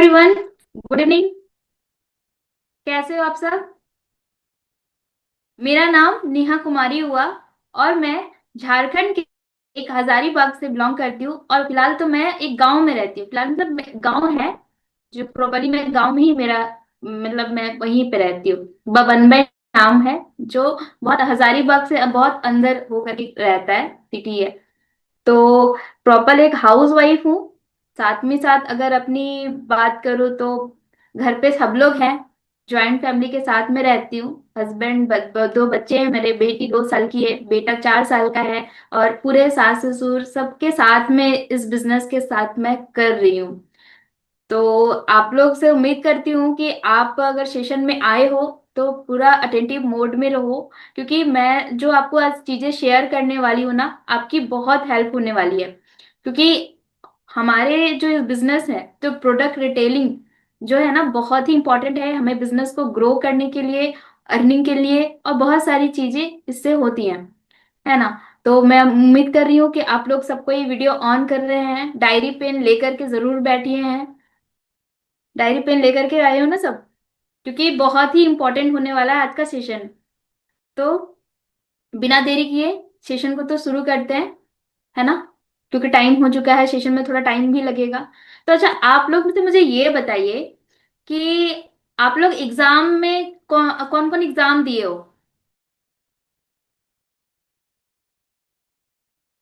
Everyone, good evening. कैसे हो आप सब? मेरा नाम नेहा कुमारी हुआ और मैं झारखंड के एक हजारीबाग से बिलोंग करती हूँ। और फिलहाल तो मैं एक गांव में रहती हूँ। फिलहाल मतलब गांव है जो प्रॉपरली मैं गांव में ही मेरा मतलब मैं वहीं पे रहती हूँ। बबनबे नाम है जो बहुत हजारीबाग से बहुत अंदर होकर के रहता है, सिटी है। तो प्रॉपर एक हाउस वाइफ हूँ। साथ में साथ अगर अपनी बात करूँ तो घर पे सब लोग हैं। ज्वाइंट फैमिली के साथ में रहती हूँ। हस्बैंड, दो बच्चे हैं मेरे। बेटी 2 साल की है, बेटा 4 साल का है। और पूरे सास ससुर सबके साथ में इस बिजनेस के साथ मैं कर रही हूँ। तो आप लोग से उम्मीद करती हूँ कि आप अगर सेशन में आए हो तो पूरा अटेंटिव मोड में रहो, क्योंकि मैं जो आपको आज चीजें शेयर करने वाली हूँ ना, आपकी बहुत हेल्प होने वाली है। क्योंकि हमारे जो बिजनेस है तो प्रोडक्ट रिटेलिंग जो है ना, बहुत ही इंपॉर्टेंट है हमें बिजनेस को ग्रो करने के लिए, अर्निंग के लिए, और बहुत सारी चीजें इससे होती हैं, है ना। तो मैं उम्मीद कर रही हूँ कि आप लोग सबको ये वीडियो ऑन कर रहे हैं, डायरी पेन लेकर के जरूर बैठिए हैं। डायरी पेन लेकर के आए हो ना सब? क्योंकि बहुत ही इंपॉर्टेंट होने वाला है आज का सेशन। तो बिना देरी किए सेशन को तो शुरू करते हैं, है ना। क्योंकि टाइम हो चुका है, सेशन में थोड़ा टाइम भी लगेगा। तो अच्छा, आप लोग मुझे ये बताइए कि आप लोग एग्जाम में कौन कौन एग्जाम दिए हो?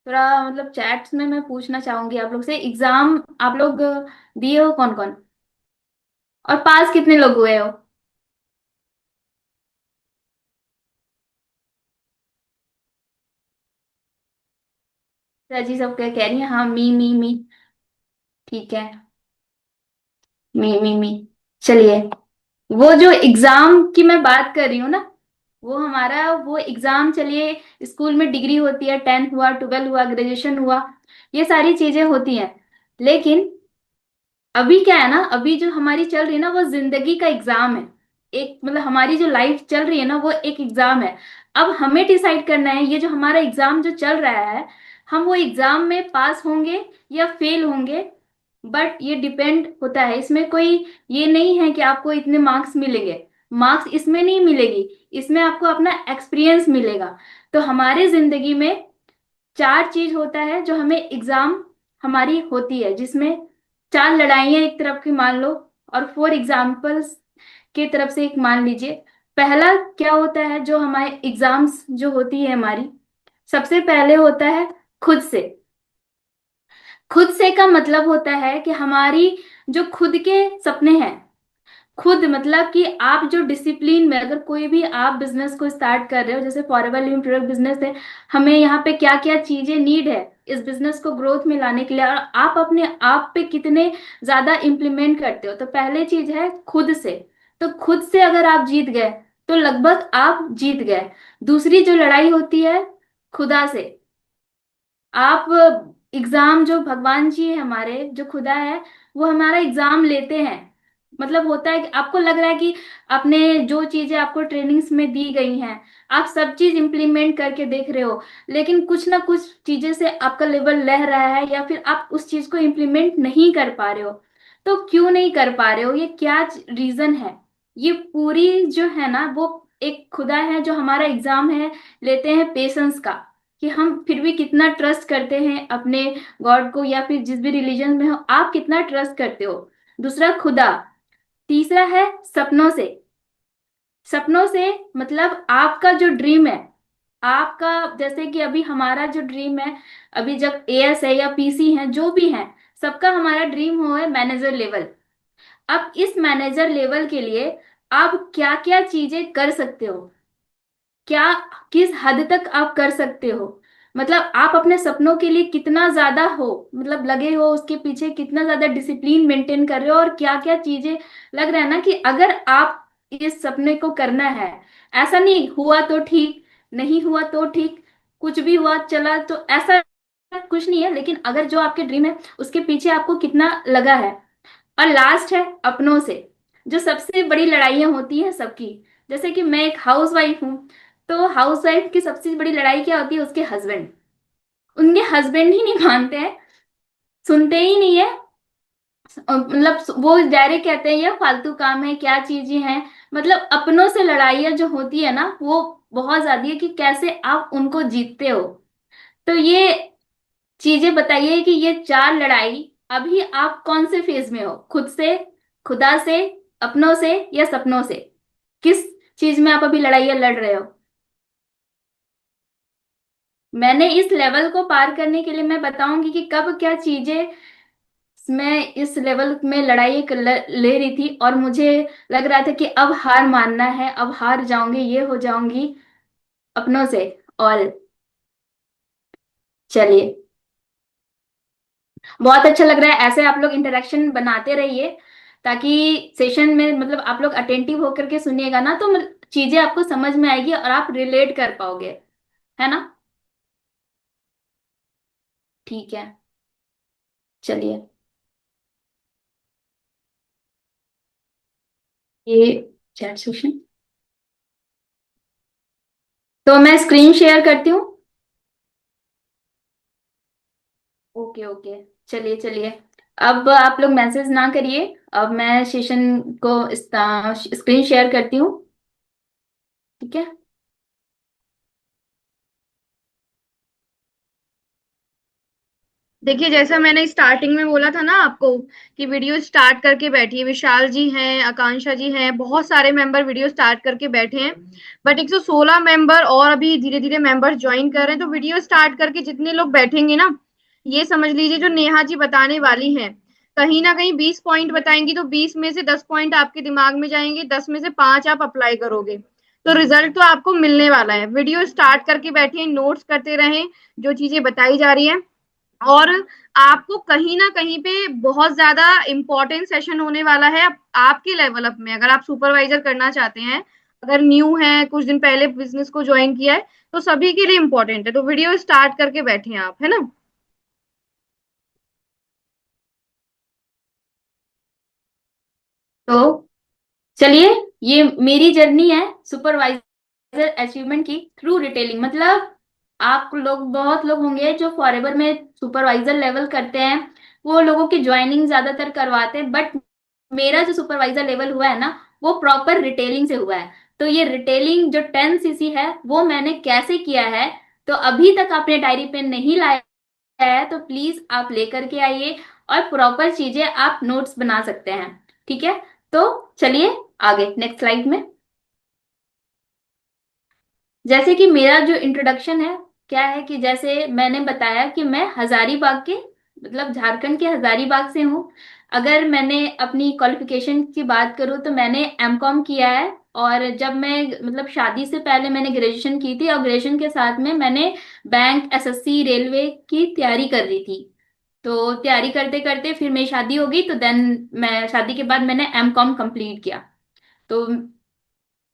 थोड़ा मतलब चैट्स में मैं पूछना चाहूंगी आप लोग से, एग्जाम आप लोग दिए हो कौन कौन, और पास कितने लोग हुए हो? रजी सब क्या कह रही है? हाँ, मी। ठीक है, मी। चलिए, वो जो एग्जाम की मैं बात कर रही हूँ ना, वो हमारा वो एग्जाम, चलिए, स्कूल में डिग्री होती है, 10th हुआ, 12 हुआ, ग्रेजुएशन हुआ, ये सारी चीजें होती हैं। लेकिन अभी क्या है ना, अभी जो हमारी चल रही है ना, वो जिंदगी का एग्जाम है। एक मतलब हमारी जो लाइफ चल रही है ना, वो एक एग्जाम है। अब हमें डिसाइड करना है ये जो हमारा एग्जाम जो चल रहा है, हम वो एग्जाम में पास होंगे या फेल होंगे। बट ये डिपेंड होता है, इसमें कोई ये नहीं है कि आपको इतने मार्क्स मिलेंगे। मार्क्स इसमें नहीं मिलेगी, इसमें आपको अपना एक्सपीरियंस मिलेगा। तो हमारे जिंदगी में चार चीज होता है जो हमें एग्जाम हमारी होती है, जिसमें चार लड़ाइयां एक तरफ की मान लो, और 4 एग्जाम्पल्स की तरफ से एक मान लीजिए। पहला क्या होता है, जो हमारे एग्जाम्स जो होती है हमारी, सबसे पहले होता है खुद से। खुद से का मतलब होता है कि हमारी जो खुद के सपने हैं, खुद मतलब कि आप जो डिसिप्लिन में, अगर कोई भी आप बिजनेस को स्टार्ट कर रहे हो, जैसे फॉरएवर लिविंग प्रोडक्ट बिजनेस है, हमें यहाँ पे क्या क्या चीजें नीड है इस बिजनेस को ग्रोथ में लाने के लिए, और आप अपने आप पे कितने ज्यादा इम्प्लीमेंट करते हो। तो पहले चीज है खुद से। तो खुद से अगर आप जीत गए तो लगभग आप जीत गए। दूसरी जो लड़ाई होती है खुदा से। आप एग्जाम, जो भगवान जी है हमारे, जो खुदा है, वो हमारा एग्जाम लेते हैं। मतलब होता है कि आपको लग रहा है कि आपने जो चीजें आपको ट्रेनिंग्स में दी गई हैं, आप सब चीज इंप्लीमेंट करके देख रहे हो, लेकिन कुछ ना कुछ चीजें से आपका लेवल लह रहा है, या फिर आप उस चीज को इंप्लीमेंट नहीं कर पा रहे हो। तो क्यों नहीं कर पा रहे हो, ये क्या रीजन है? ये पूरी जो है ना, वो एक खुदा है जो हमारा एग्जाम है, लेते हैं पेशेंस का, कि हम फिर भी कितना ट्रस्ट करते हैं अपने गॉड को, या फिर जिस भी रिलीजन में हो आप कितना ट्रस्ट करते हो। दूसरा खुदा। तीसरा है सपनों से। सपनों से मतलब आपका जो ड्रीम है, आपका, जैसे कि अभी हमारा जो ड्रीम है, अभी जब एएस है या पीसी है जो भी है, सबका हमारा ड्रीम हो है मैनेजर लेवल। अब इस मैनेजर लेवल के लिए आप क्या क्या चीजें कर सकते हो, क्या किस हद तक आप कर सकते हो, मतलब आप अपने सपनों के लिए कितना ज्यादा हो, मतलब लगे हो उसके पीछे, कितना ज्यादा डिसिप्लिन मेंटेन कर रहे हो, और क्या क्या चीजें लग रहा है ना कि अगर आप इस सपने को करना है, ऐसा नहीं हुआ तो ठीक, नहीं हुआ तो ठीक, कुछ भी हुआ चला तो ऐसा कुछ नहीं है, लेकिन अगर जो आपके ड्रीम है उसके पीछे आपको कितना लगा है। और लास्ट है अपनों से, जो सबसे बड़ी लड़ाइयाँ होती हैं सबकी। जैसे कि मैं एक हाउस वाइफ हूँ, तो हाउस वाइफ की सबसे बड़ी लड़ाई क्या होती है? उसके हस्बैंड। उनके हस्बैंड ही नहीं मानते हैं, सुनते ही नहीं है। मतलब वो डायरेक्ट कहते हैं ये फालतू काम है, क्या चीजें हैं। मतलब अपनों से लड़ाइयाँ जो होती है ना, वो बहुत ज्यादा है कि कैसे आप उनको जीतते हो। तो ये चीजें बताइए कि ये चार लड़ाई अभी आप कौन से फेज में हो, खुद से, खुदा से, अपनों से, या सपनों से? किस चीज में आप अभी लड़ाइयाँ लड़ रहे हो? मैंने इस लेवल को पार करने के लिए मैं बताऊंगी कि कब क्या चीजें मैं इस लेवल में लड़ाई ले रही थी, और मुझे लग रहा था कि अब हार मानना है, अब हार जाऊंगी, ये हो जाऊंगी अपनों से। और चलिए, बहुत अच्छा लग रहा है, ऐसे आप लोग इंटरेक्शन बनाते रहिए, ताकि सेशन में मतलब आप लोग अटेंटिव होकर के सुनिएगा ना, तो चीजें आपको समझ में आएगी और आप रिलेट कर पाओगे, है ना? ठीक है, चलिए। ये चैट सेशन, तो मैं स्क्रीन शेयर करती हूँ। ओके ओके, चलिए चलिए। अब आप लोग मैसेज ना करिए, अब मैं सेशन को स्क्रीन शेयर करती हूँ। ठीक है। देखिए, जैसा मैंने स्टार्टिंग में बोला था ना आपको कि वीडियो स्टार्ट करके बैठिए। विशाल जी हैं, आकांक्षा जी हैं, बहुत सारे मेंबर वीडियो स्टार्ट करके बैठे हैं। बट 116 मेंबर और अभी धीरे धीरे मेंबर ज्वाइन कर रहे हैं। तो वीडियो स्टार्ट करके जितने लोग बैठेंगे ना, ये समझ लीजिए जो नेहा जी बताने वाली हैं, कहीं ना कहीं 20 पॉइंट बताएंगी तो 20 में से 10 पॉइंट आपके दिमाग में जाएंगे, 10 में से 5 आप अप्लाई करोगे, तो रिजल्ट तो आपको मिलने वाला है। वीडियो स्टार्ट करके बैठिए, नोट्स करते रहें जो चीजें बताई जा रही है। और आपको कहीं ना कहीं पे बहुत ज्यादा इंपॉर्टेंट सेशन होने वाला है आपके लेवल अप में। अगर आप सुपरवाइजर करना चाहते हैं, अगर न्यू है, कुछ दिन पहले बिजनेस को ज्वाइन किया है, तो सभी के लिए इंपॉर्टेंट है। तो वीडियो स्टार्ट करके बैठे हैं आप, है ना। तो चलिए, ये मेरी जर्नी है सुपरवाइजर अचीवमेंट की थ्रू रिटेलिंग। मतलब आप लोग, बहुत लोग होंगे जो फॉरएवर में सुपरवाइजर लेवल करते हैं, वो लोगों की ज्वाइनिंग ज्यादातर करवाते हैं, बट मेरा जो सुपरवाइजर लेवल हुआ है ना, वो प्रॉपर रिटेलिंग से हुआ है। तो ये रिटेलिंग जो 10 सीसी है, वो मैंने कैसे किया है, तो अभी तक आपने डायरी पेन नहीं लाया है तो प्लीज आप लेकर के आइए, और प्रॉपर चीजें आप नोट्स बना सकते हैं। ठीक है। तो चलिए आगे नेक्स्ट स्लाइड में। जैसे कि मेरा जो इंट्रोडक्शन है, क्या है कि जैसे मैंने बताया कि मैं हजारीबाग के, मतलब झारखंड के हजारीबाग से हूँ। अगर मैंने अपनी क्वालिफिकेशन की बात करूँ तो मैंने एमकॉम किया है। और जब मैं मतलब शादी से पहले मैंने ग्रेजुएशन की थी, और ग्रेजुएशन के साथ में मैंने बैंक, एसएससी, रेलवे की तैयारी कर रही थी। तो तैयारी करते करते फिर मेरी शादी हो गई, तो देन मैं शादी के बाद मैंने एमकॉम कंप्लीट किया।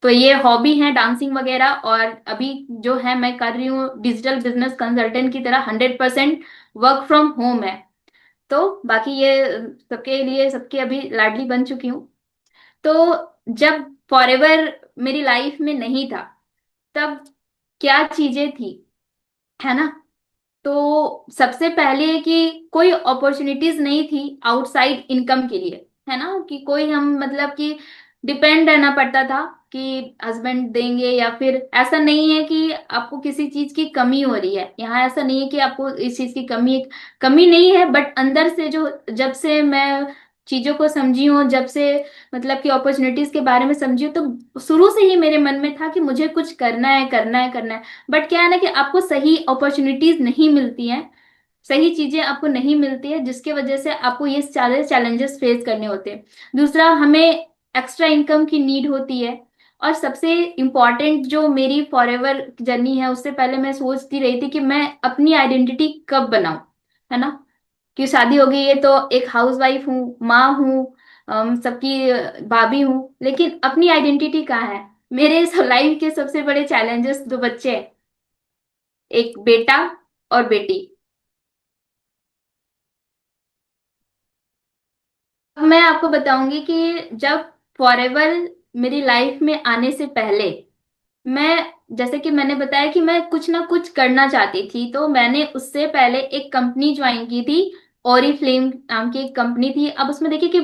तो ये हॉबी है डांसिंग वगैरह, और अभी जो है मैं कर रही हूँ डिजिटल बिजनेस कंसल्टेंट की तरह, 100% वर्क फ्रॉम होम है। तो बाकी ये सबके लिए, सबके अभी लाडली बन चुकी हूँ। तो जब फॉरएवर मेरी लाइफ में नहीं था, तब क्या चीजें थी, है ना? तो सबसे पहले कि कोई अपॉर्चुनिटीज नहीं थी आउटसाइड इनकम के लिए, है ना, कि कोई हम मतलब कि डिपेंड रहना पड़ता था कि हस्बैंड देंगे, या फिर ऐसा नहीं है कि आपको किसी चीज की कमी हो रही है। यहाँ ऐसा नहीं है कि आपको इस चीज की कमी कमी नहीं है, बट अंदर से जो, जब से मैं चीजों को समझी हूँ, जब से मतलब कि अपॉर्चुनिटीज के बारे में समझी हूँ, तो शुरू से ही मेरे मन में था कि मुझे कुछ करना है, करना है, करना है। बट क्या है ना कि आपको सही अपॉर्चुनिटीज नहीं मिलती हैं, सही चीजें आपको नहीं मिलती है, जिसकी वजह से आपको ये सारे चैलेंजेस फेस करने होते हैं। दूसरा, हमें एक्स्ट्रा इनकम की नीड होती है। और सबसे इम्पॉर्टेंट जो मेरी फॉरएवर जर्नी है, उससे पहले मैं सोचती रही थी कि मैं अपनी आइडेंटिटी कब बनाऊं, है ना? कि शादी हो गई है तो एक हाउस वाइफ हूँ, माँ हूँ, सबकी भाभी हूँ, लेकिन अपनी आइडेंटिटी कहाँ है? मेरे लाइफ के सबसे बड़े चैलेंजेस, दो बच्चे हैं, एक बेटा और बेटी। अब मैं आपको बताऊंगी कि जब फॉरएवर मेरी लाइफ में आने से पहले, मैं, जैसे कि मैंने बताया कि मैं कुछ ना कुछ करना चाहती थी, तो मैंने उससे पहले एक कंपनी ज्वाइन की थी, ओरिफ्लेम नाम की एक कंपनी थी। अब उसमें देखिए कि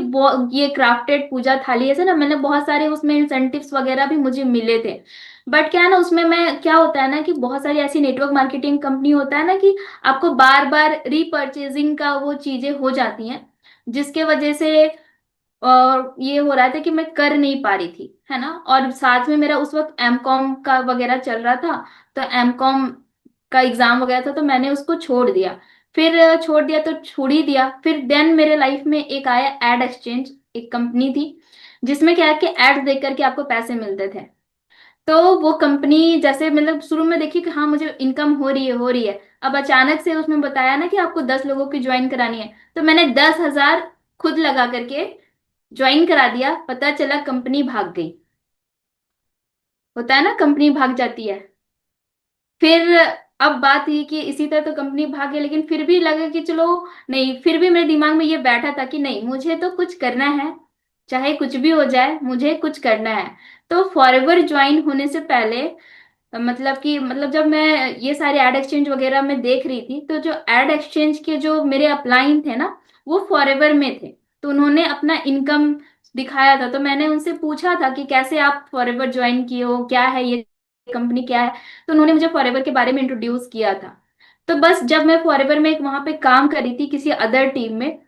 ये क्राफ्टेड पूजा थाली ऐसे ना, मैंने बहुत सारे उसमें इंसेंटिव्स वगैरह भी मुझे मिले थे। बट क्या है ना, उसमें मैं क्या होता है ना कि बहुत सारी ऐसी नेटवर्क मार्केटिंग कंपनी होता है ना कि आपको बार बार रीपर्चेजिंग का वो चीजें हो जाती हैं, जिसके वजह से और ये हो रहा था कि मैं कर नहीं पा रही थी, है ना। और साथ में मेरा उस वक्त एमकॉम का वगैरह चल रहा था, तो एमकॉम का एग्जाम वगैरह था, तो मैंने उसको छोड़ दिया। फिर छोड़ दिया तो छोड़ ही दिया। फिर देन मेरे लाइफ में एक आया एड एक्सचेंज, एक कंपनी थी जिसमें क्या है कि एड्स देख करके आपको पैसे मिलते थे। तो वो कंपनी जैसे मतलब शुरू में देखी कि हाँ मुझे इनकम हो रही है। अब अचानक से उसमें बताया ना कि आपको 10 लोगों की ज्वाइन करानी है, तो मैंने 10,000 खुद लगा करके ज्वाइन करा दिया। पता चला कंपनी भाग गई। होता है ना, कंपनी भाग जाती है। फिर अब बात ये कि इसी तरह तो कंपनी भाग गई, लेकिन फिर भी लगा कि चलो, नहीं, फिर भी मेरे दिमाग में ये बैठा था कि नहीं, मुझे तो कुछ करना है, चाहे कुछ भी हो जाए मुझे कुछ करना है। तो फॉरएवर ज्वाइन होने से पहले मतलब कि मतलब जब मैं ये सारे एड एक्सचेंज वगैरह में देख रही थी, तो जो एड एक्सचेंज के जो मेरे अपलाइन थे ना, वो फॉरएवर में थे। तो उन्होंने अपना इनकम दिखाया था, तो मैंने उनसे पूछा था कि कैसे आप फॉरएवर ज्वाइन किए हो, क्या है ये कंपनी, क्या है। तो उन्होंने मुझे फॉरएवर के बारे में इंट्रोड्यूस किया था। तो बस जब मैं फॉरएवर में एक वहां पे काम कर रही थी किसी अदर टीम में,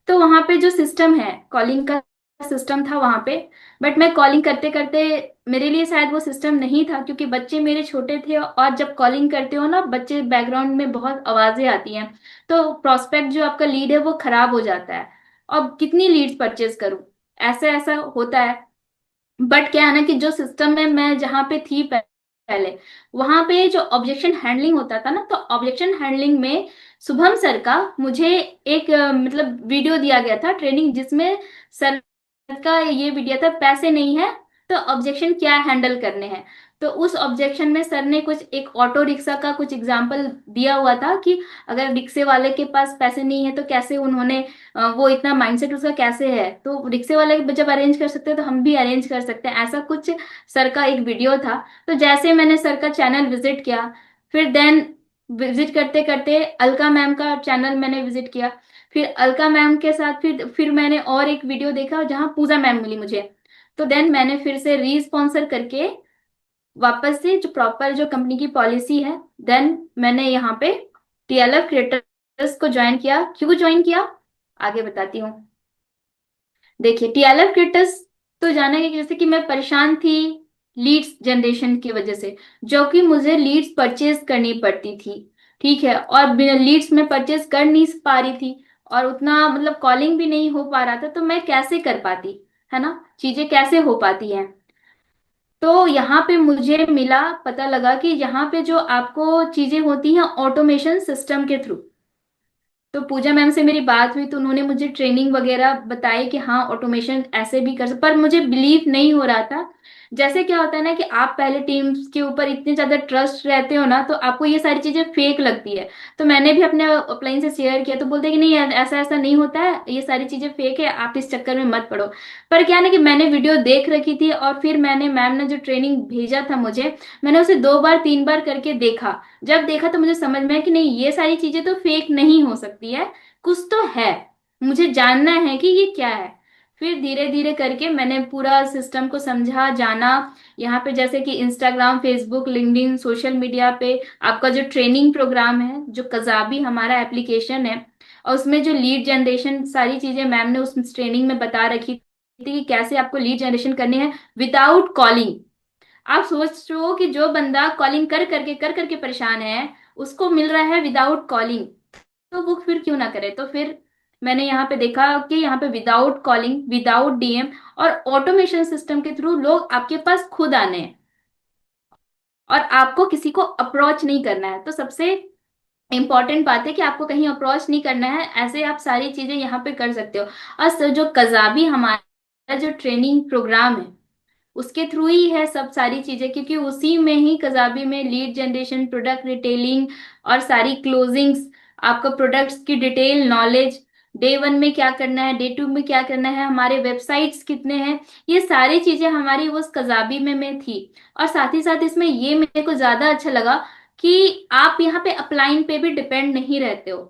तो वहां पे जो सिस्टम है, कॉलिंग का सिस्टम था वहां पे। बट मैं कॉलिंग करते करते, मेरे लिए शायद वो सिस्टम नहीं था, क्योंकि बच्चे मेरे छोटे थे, और जब कॉलिंग करते हो ना बच्चे बैकग्राउंड में बहुत आवाजें आती हैं, तो प्रोस्पेक्ट जो आपका लीड है वो खराब हो जाता है। अब कितनी लीड्स परचेज करूं, ऐसा ऐसा होता है। बट क्या है ना कि जो सिस्टम में मैं जहाँ पे थी पहले, वहां पे जो ऑब्जेक्शन हैंडलिंग होता था ना, तो ऑब्जेक्शन हैंडलिंग में शुभम सर का मुझे एक मतलब वीडियो दिया गया था ट्रेनिंग, जिसमें सर का ये वीडियो था, पैसे नहीं है तो ऑब्जेक्शन क्या हैंडल करने हैं। तो उस ऑब्जेक्शन में सर ने कुछ एक ऑटो रिक्शा का कुछ एग्जांपल दिया हुआ था कि अगर रिक्शे वाले के पास पैसे नहीं है तो कैसे उन्होंने वो इतना माइंडसेट उसका कैसे है, तो रिक्शे वाले जब अरेंज कर सकते हैं तो हम भी अरेंज कर सकते हैं, ऐसा कुछ सर का एक वीडियो था। तो जैसे मैंने सर का चैनल विजिट किया, फिर देन विजिट करते करते अलका मैम का चैनल मैंने विजिट किया। फिर अलका मैम के साथ फिर मैंने और एक वीडियो देखा जहां पूजा मैम मिली मुझे। तो देन मैंने फिर से री स्पॉन्सर करके वापस से जो प्रॉपर जो कंपनी की पॉलिसी है, देन मैंने यहाँ पे टीएलएफ क्रिएटर्स को ज्वाइन किया। क्यों ज्वाइन किया, आगे बताती हूँ। देखिए, टीएलएफ क्रिएटर्स तो जाना है कि जैसे कि मैं परेशान थी लीड्स जनरेशन की वजह से, जो कि मुझे लीड्स परचेज करनी पड़ती थी। ठीक है, और बिना लीड्स में परचेज कर नहीं पा रही थी, और उतना मतलब कॉलिंग भी नहीं हो पा रहा था, तो मैं कैसे कर पाती, है ना, चीजें कैसे हो पाती हैं। तो यहाँ पे मुझे मिला, पता लगा कि यहाँ पे जो आपको चीजें होती हैं ऑटोमेशन सिस्टम के थ्रू। तो पूजा मैम से मेरी बात हुई, तो उन्होंने मुझे ट्रेनिंग वगैरह बताई कि हाँ ऑटोमेशन ऐसे भी कर सकते, पर मुझे बिलीव नहीं हो रहा था। जैसे क्या होता है ना कि आप पहले टीम्स के ऊपर इतने ज्यादा ट्रस्ट रहते हो ना, तो आपको ये सारी चीजें फेक लगती है। तो मैंने भी अपने अपलाइन से शेयर किया, तो बोलते कि नहीं यार, ऐसा ऐसा नहीं होता है, ये सारी चीजें फेक है, आप इस चक्कर में मत पड़ो। पर क्या है ना कि मैंने वीडियो देख रखी थी, और फिर मैंने मैम ने जो ट्रेनिंग भेजा था मुझे, मैंने उसे 2 बार 3 बार करके देखा। जब देखा तो मुझे समझ में आया कि नहीं, ये सारी चीजें तो फेक नहीं हो सकती है, कुछ तो है, मुझे जानना है कि ये क्या है। फिर धीरे धीरे करके मैंने पूरा सिस्टम को समझा, जाना। यहाँ पे जैसे कि Instagram, Facebook, LinkedIn, social media पे आपका जो ट्रेनिंग प्रोग्राम है, जो कजाबी हमारा एप्लीकेशन है, और उसमें जो लीड जनरेशन सारी चीजें मैम ने उस ट्रेनिंग में बता रखी थी कि कैसे आपको लीड जनरेशन करनी है विदाउट कॉलिंग। आप सोच रहे हो कि जो बंदा कॉलिंग कर करके परेशान है, उसको मिल रहा है विदाउट कॉलिंग, तो वो फिर क्यों ना करे। तो फिर मैंने यहाँ पे देखा कि यहाँ पे विदाउट कॉलिंग, विदाउट डीएम, और ऑटोमेशन सिस्टम के थ्रू लोग आपके पास खुद आने हैं, और आपको किसी को अप्रोच नहीं करना है। तो सबसे इंपॉर्टेंट बात है कि आपको कहीं अप्रोच नहीं करना है, ऐसे आप सारी चीजें यहाँ पे कर सकते हो। और जो कजाबी हमारा जो ट्रेनिंग प्रोग्राम है, उसके थ्रू ही है सब सारी चीजें, क्योंकि उसी में ही कजाबी में लीड जनरेशन, प्रोडक्ट डिटेलिंग, और सारी क्लोजिंग्स, आपका प्रोडक्ट्स की डिटेल नॉलेज, डे 1 में क्या करना है, डे 2 में क्या करना है, हमारे वेबसाइट्स कितने हैं, ये सारी चीजें हमारी उस कजाबी में थी। और साथ ही साथ इसमें ये मेरे को ज्यादा अच्छा लगा कि आप यहाँ पे अपलाइन पे भी डिपेंड नहीं रहते हो।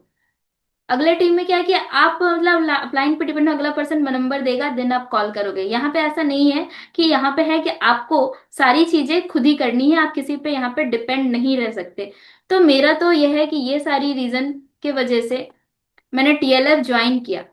अगले टीम में क्या है कि आप मतलब अप्लाइंग पे डिपेंड, अगला पर्सन नंबर देगा देन आप कॉल करोगे। यहाँ पे ऐसा नहीं है। कि यहाँ पे है कि आपको सारी चीजें खुद ही करनी है, आप किसी पे यहाँ पे डिपेंड नहीं रह सकते। तो मेरा तो यह है कि ये सारी रीजन के वजह से मैंने टीएलएफ ज्वाइन किया।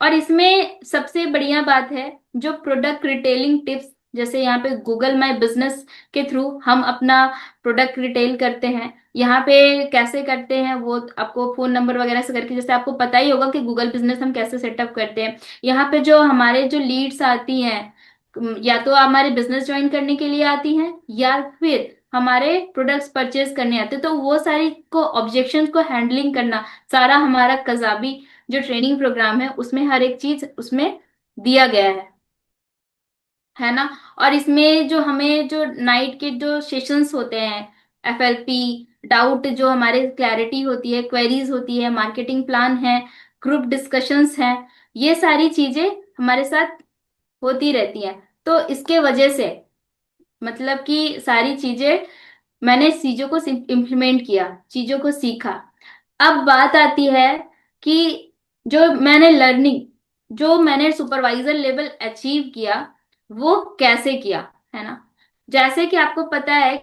और इसमें सबसे बढ़िया बात है जो प्रोडक्ट रिटेलिंग टिप्स, जैसे यहाँ पे गूगल माय बिजनेस के थ्रू हम अपना प्रोडक्ट रिटेल करते हैं। यहाँ पे कैसे करते हैं वो आपको फोन नंबर वगैरह से करके, जैसे आपको पता ही होगा कि गूगल बिजनेस हम कैसे सेटअप करते हैं। यहाँ पे जो हमारे जो लीड्स आती हैं, या तो हमारे बिजनेस ज्वाइन करने के लिए आती हैं या फिर हमारे प्रोडक्ट्स परचेज करने आते हैं, तो वो सारी को ऑब्जेक्शंस को हैंडलिंग करना सारा हमारा कजाबी जो ट्रेनिंग प्रोग्राम है उसमें हर एक चीज उसमें दिया गया है ना। और इसमें जो हमें जो नाइट के जो सेशंस होते हैं, एफएलपी, डाउट जो हमारे क्लैरिटी होती है, क्वेरीज होती है, मार्केटिंग प्लान है, ग्रुप डिस्कशंस हैं, ये सारी चीजें हमारे साथ होती रहती हैं। तो इसके वजह से मतलब कि सारी चीजें मैंने चीजों को इम्प्लीमेंट किया, चीजों को सीखा। अब बात आती है कि जो मैंने लर्निंग, जो मैंने सुपरवाइजर लेवल अचीव किया वो कैसे किया, है ना। जैसे कि आपको पता है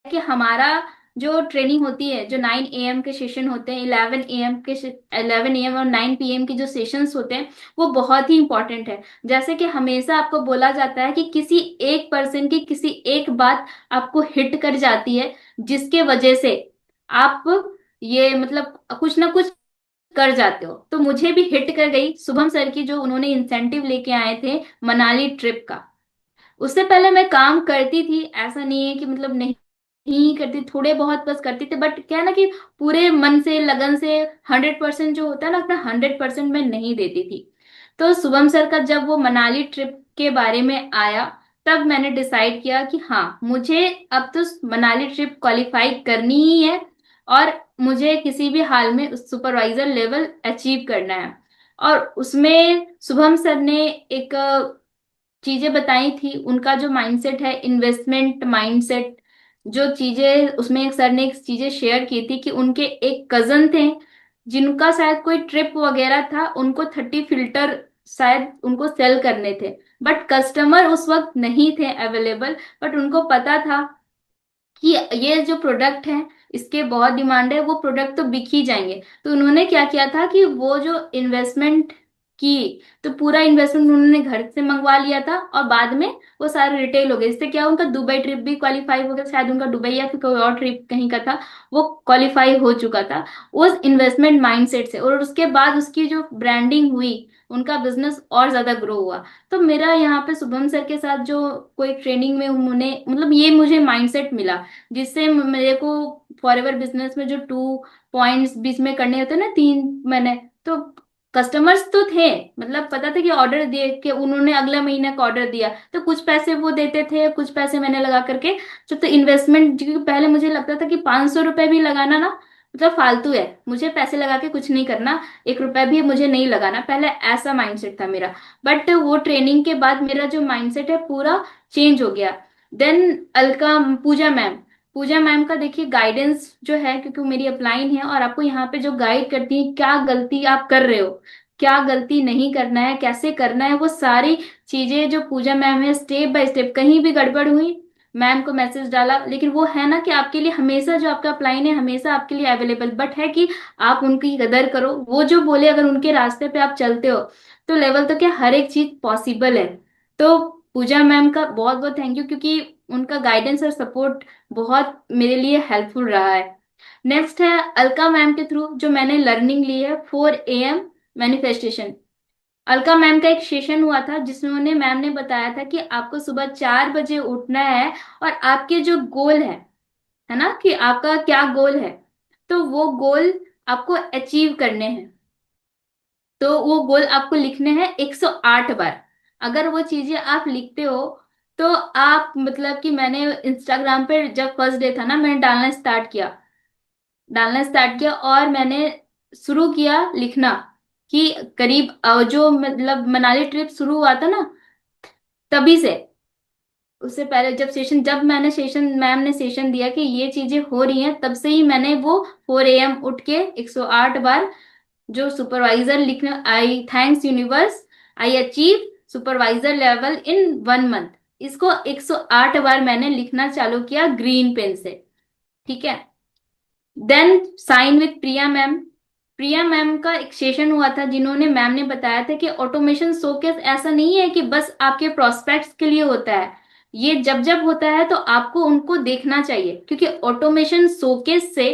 कि हमारा जो ट्रेनिंग होती है, जो 9 AM के सेशन होते हैं, 11 AM और 9 PM के जो सेशंस होते हैं वो बहुत ही इंपॉर्टेंट है। जैसे कि हमेशा आपको बोला जाता है कि किसी एक पर्सन की किसी एक बात आपको हिट कर जाती है, जिसके वजह से आप ये मतलब कुछ ना कुछ कर जाते हो। तो मुझे भी हिट कर गई शुभम सर की, जो उन्होंने इंसेंटिव लेके आए थे मनाली ट्रिप का। उससे पहले मैं काम करती थी, ऐसा नहीं है कि मतलब नहीं नहीं करती, थोड़े बहुत बस करती थी, बट क्या है ना कि पूरे मन से लगन से 100% जो होता है ना, अपना 100% मैं नहीं देती थी। तो शुभम सर का जब वो मनाली ट्रिप के बारे में आया, तब मैंने डिसाइड किया कि हाँ मुझे अब तो मनाली ट्रिप क्वालिफाई करनी ही है, और मुझे किसी भी हाल में उस सुपरवाइजर लेवल अचीव करना है। और उसमें शुभम सर ने एक चीजें बताई थी, उनका जो माइंडसेट है, इन्वेस्टमेंट माइंडसेट, जो चीजें उसमें एक सर ने एक चीजें शेयर की थी कि उनके एक कजन थे जिनका शायद कोई ट्रिप वगैरह था, उनको 30 फिल्टर शायद उनको सेल करने थे, बट कस्टमर उस वक्त नहीं थे अवेलेबल। बट उनको पता था कि ये जो प्रोडक्ट है इसके बहुत डिमांड है, वो प्रोडक्ट तो बिक ही जाएंगे। तो उन्होंने क्या किया था कि वो जो इन्वेस्टमेंट की, तो पूरा इन्वेस्टमेंट उन्होंने घर से मंगवा लिया था, और बाद में वो सारे रिटेल हो गए। इससे क्या उनका दुबई ट्रिप भी क्वालिफाई हो गया, शायद उनका दुबई या फिर कोई और ट्रिप कहीं का था, वो क्वालिफाई हो चुका था उस इन्वेस्टमेंट माइंडसेट से। और उसके बाद उसकी जो ब्रांडिंग हुई, उनका बिजनेस और ज्यादा ग्रो हुआ। तो मेरा यहाँ पे शुभम सर के साथ जो कोई ट्रेनिंग में उन्होंने मतलब ये मुझे माइंडसेट मिला, जिससे मेरे को फॉरएवर बिजनेस में जो 2 पॉइंट्स बीच में करने होते हैं ना, 3 महीने, तो कस्टमर्स तो थे, मतलब पता था कि ऑर्डर दे के उन्होंने अगला महीने का ऑर्डर दिया, तो कुछ पैसे वो देते थे, कुछ पैसे मैंने लगा करके जो तो इन्वेस्टमेंट, क्योंकि पहले मुझे लगता था कि 500 रुपए भी लगाना ना मतलब फालतू है, मुझे पैसे लगा के कुछ नहीं करना, 1 रुपए भी मुझे नहीं लगाना, पहले ऐसा माइंडसेट था मेरा। बट वो ट्रेनिंग के बाद मेरा जो माइंडसेट है पूरा चेंज हो गया। देन अलका पूजा मैम का देखिए गाइडेंस जो है, क्योंकि वो मेरी अपलाइन है और आपको यहाँ पे जो गाइड करती है, क्या गलती आप कर रहे हो, क्या गलती नहीं करना है, कैसे करना है, वो सारी चीजें जो पूजा मैम है, स्टेप बाय स्टेप, कहीं भी गड़बड़ हुई मैम को मैसेज डाला, लेकिन वो है ना कि आपके लिए हमेशा जो आपका अपलाइन है हमेशा आपके लिए अवेलेबल, बट है कि आप उनकी कदर करो, वो जो बोले अगर उनके रास्ते पे आप चलते हो तो लेवल तो क्या हर एक चीज पॉसिबल है। तो पूजा मैम का बहुत बहुत थैंक यू, क्योंकि उनका गाइडेंस और सपोर्ट बहुत मेरे लिए हेल्पफुल रहा है। नेक्स्ट है अलका मैम के थ्रू जो मैंने लर्निंग ली है, 4 AM मैनिफेस्टेशन। अलका मैम का एक सेशन हुआ था जिसमें उन्होंने मैम ने बताया था कि आपको सुबह 4 बजे उठना है, और आपके जो गोल है ना कि आपका क्या गोल है, तो वो गोल आपको अचीव करने हैं। तो वो गोल आपको लिखने हैं 108 बार। अगर वो चीजें आप लिखते हो तो आप मतलब कि मैंने इंस्टाग्राम पे जब फर्स्ट डे था ना, मैंने डालना स्टार्ट किया और मैंने शुरू किया लिखना कि करीब जो मतलब मनाली ट्रिप शुरू हुआ था ना, तभी से, उससे पहले जब मैम ने सेशन दिया कि ये चीजें हो रही हैं, तब से ही मैंने वो 4 AM उठ के 108 बार जो सुपरवाइजर लिखने, I thanks universe, I achieve supervisor level in 1 month, इसको 108 बार मैंने लिखना चालू किया ग्रीन पेन से। ठीक है। Then sign with Priya ma'am. Priya ma'am का एक सेशन हुआ था, जिन्होंने मैम ने बताया था कि ऑटोमेशन शोकेस ऐसा नहीं है कि बस आपके प्रोस्पेक्ट्स के लिए होता है। ये जब जब होता है तो आपको उनको देखना चाहिए, क्योंकि ऑटोमेशन शोकेस से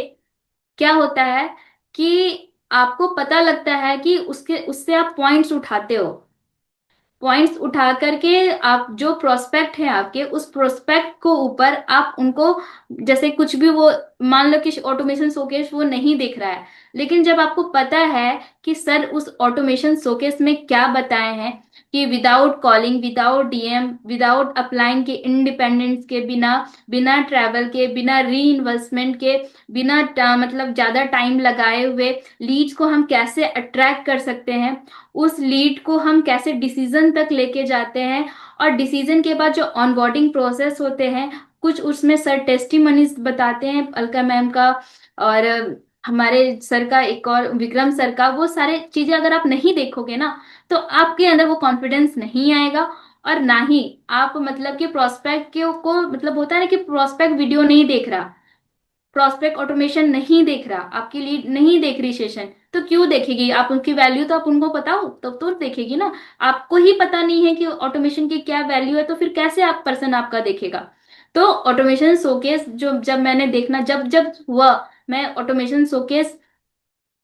क्या होता है कि आपको पता लगता है कि उसके उससे आप पॉइंट्स उठाते हो। पॉइंट्स उठा करके आप जो प्रोस्पेक्ट है आपके, उस प्रोस्पेक्ट को ऊपर आप उनको, जैसे कुछ भी वो, मान लो कि ऑटोमेशन शोकेस वो नहीं दिख रहा है, लेकिन जब आपको पता है कि सर उस ऑटोमेशन शोकेस में क्या बताए हैं, कि without calling, without DM, without applying के, इंडिपेंडेंस के बिना, बिना ट्रैवल के, बिना री इन्वेस्टमेंट के, बिना मतलब ज्यादा टाइम लगाए हुए लीड्स को हम कैसे अट्रैक्ट कर सकते हैं, उस लीड को हम कैसे डिसीजन तक लेके जाते हैं, और डिसीजन के बाद जो ऑनबोर्डिंग प्रोसेस होते हैं, कुछ उसमें सर टेस्टिमनीज बताते हैं अलका मैम का, और हमारे सर का एक और विक्रम सर का, वो सारे चीजें अगर आप नहीं देखोगे ना, तो आपके अंदर वो कॉन्फिडेंस नहीं आएगा, और ना ही आप मतलब कि प्रोस्पेक्ट के को, मतलब होता है ना कि प्रोस्पेक्ट वीडियो नहीं देख रहा, प्रोस्पेक्ट ऑटोमेशन नहीं देख रहा, आपकी लीड नहीं देख रही सेशन, तो क्यों देखेगी? आप उनकी वैल्यू तो आप उनको बताओ, तब तो देखेगी ना। आपको ही पता नहीं है कि ऑटोमेशन की क्या वैल्यू है, तो फिर कैसे आप पर्सन आपका देखेगा? तो ऑटोमेशन शोकेस जो जब मैंने देखना, जब जब हुआ, मैं ऑटोमेशन शोकेस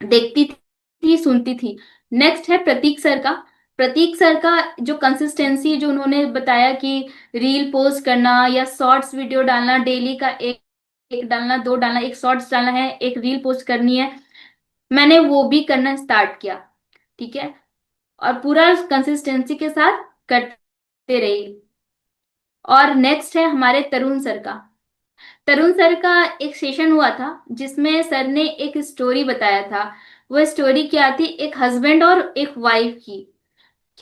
देखती थी, सुनती थी। नेक्स्ट है प्रतीक सर का। प्रतीक सर का जो कंसिस्टेंसी जो उन्होंने बताया कि रील पोस्ट करना या शॉर्ट्स वीडियो डालना, डेली का एक एक डालना, दो डालना, एक शॉर्ट्स डालना है, एक रील पोस्ट करनी है, मैंने वो भी करना स्टार्ट किया। ठीक है। और पूरा कंसिस्टेंसी के साथ करते रही। और नेक्स्ट है हमारे तरुण सर का। तरुण सर का एक सेशन हुआ था, जिसमें सर ने एक स्टोरी बताया था। वो स्टोरी क्या थी? एक हस्बैंड और एक वाइफ की।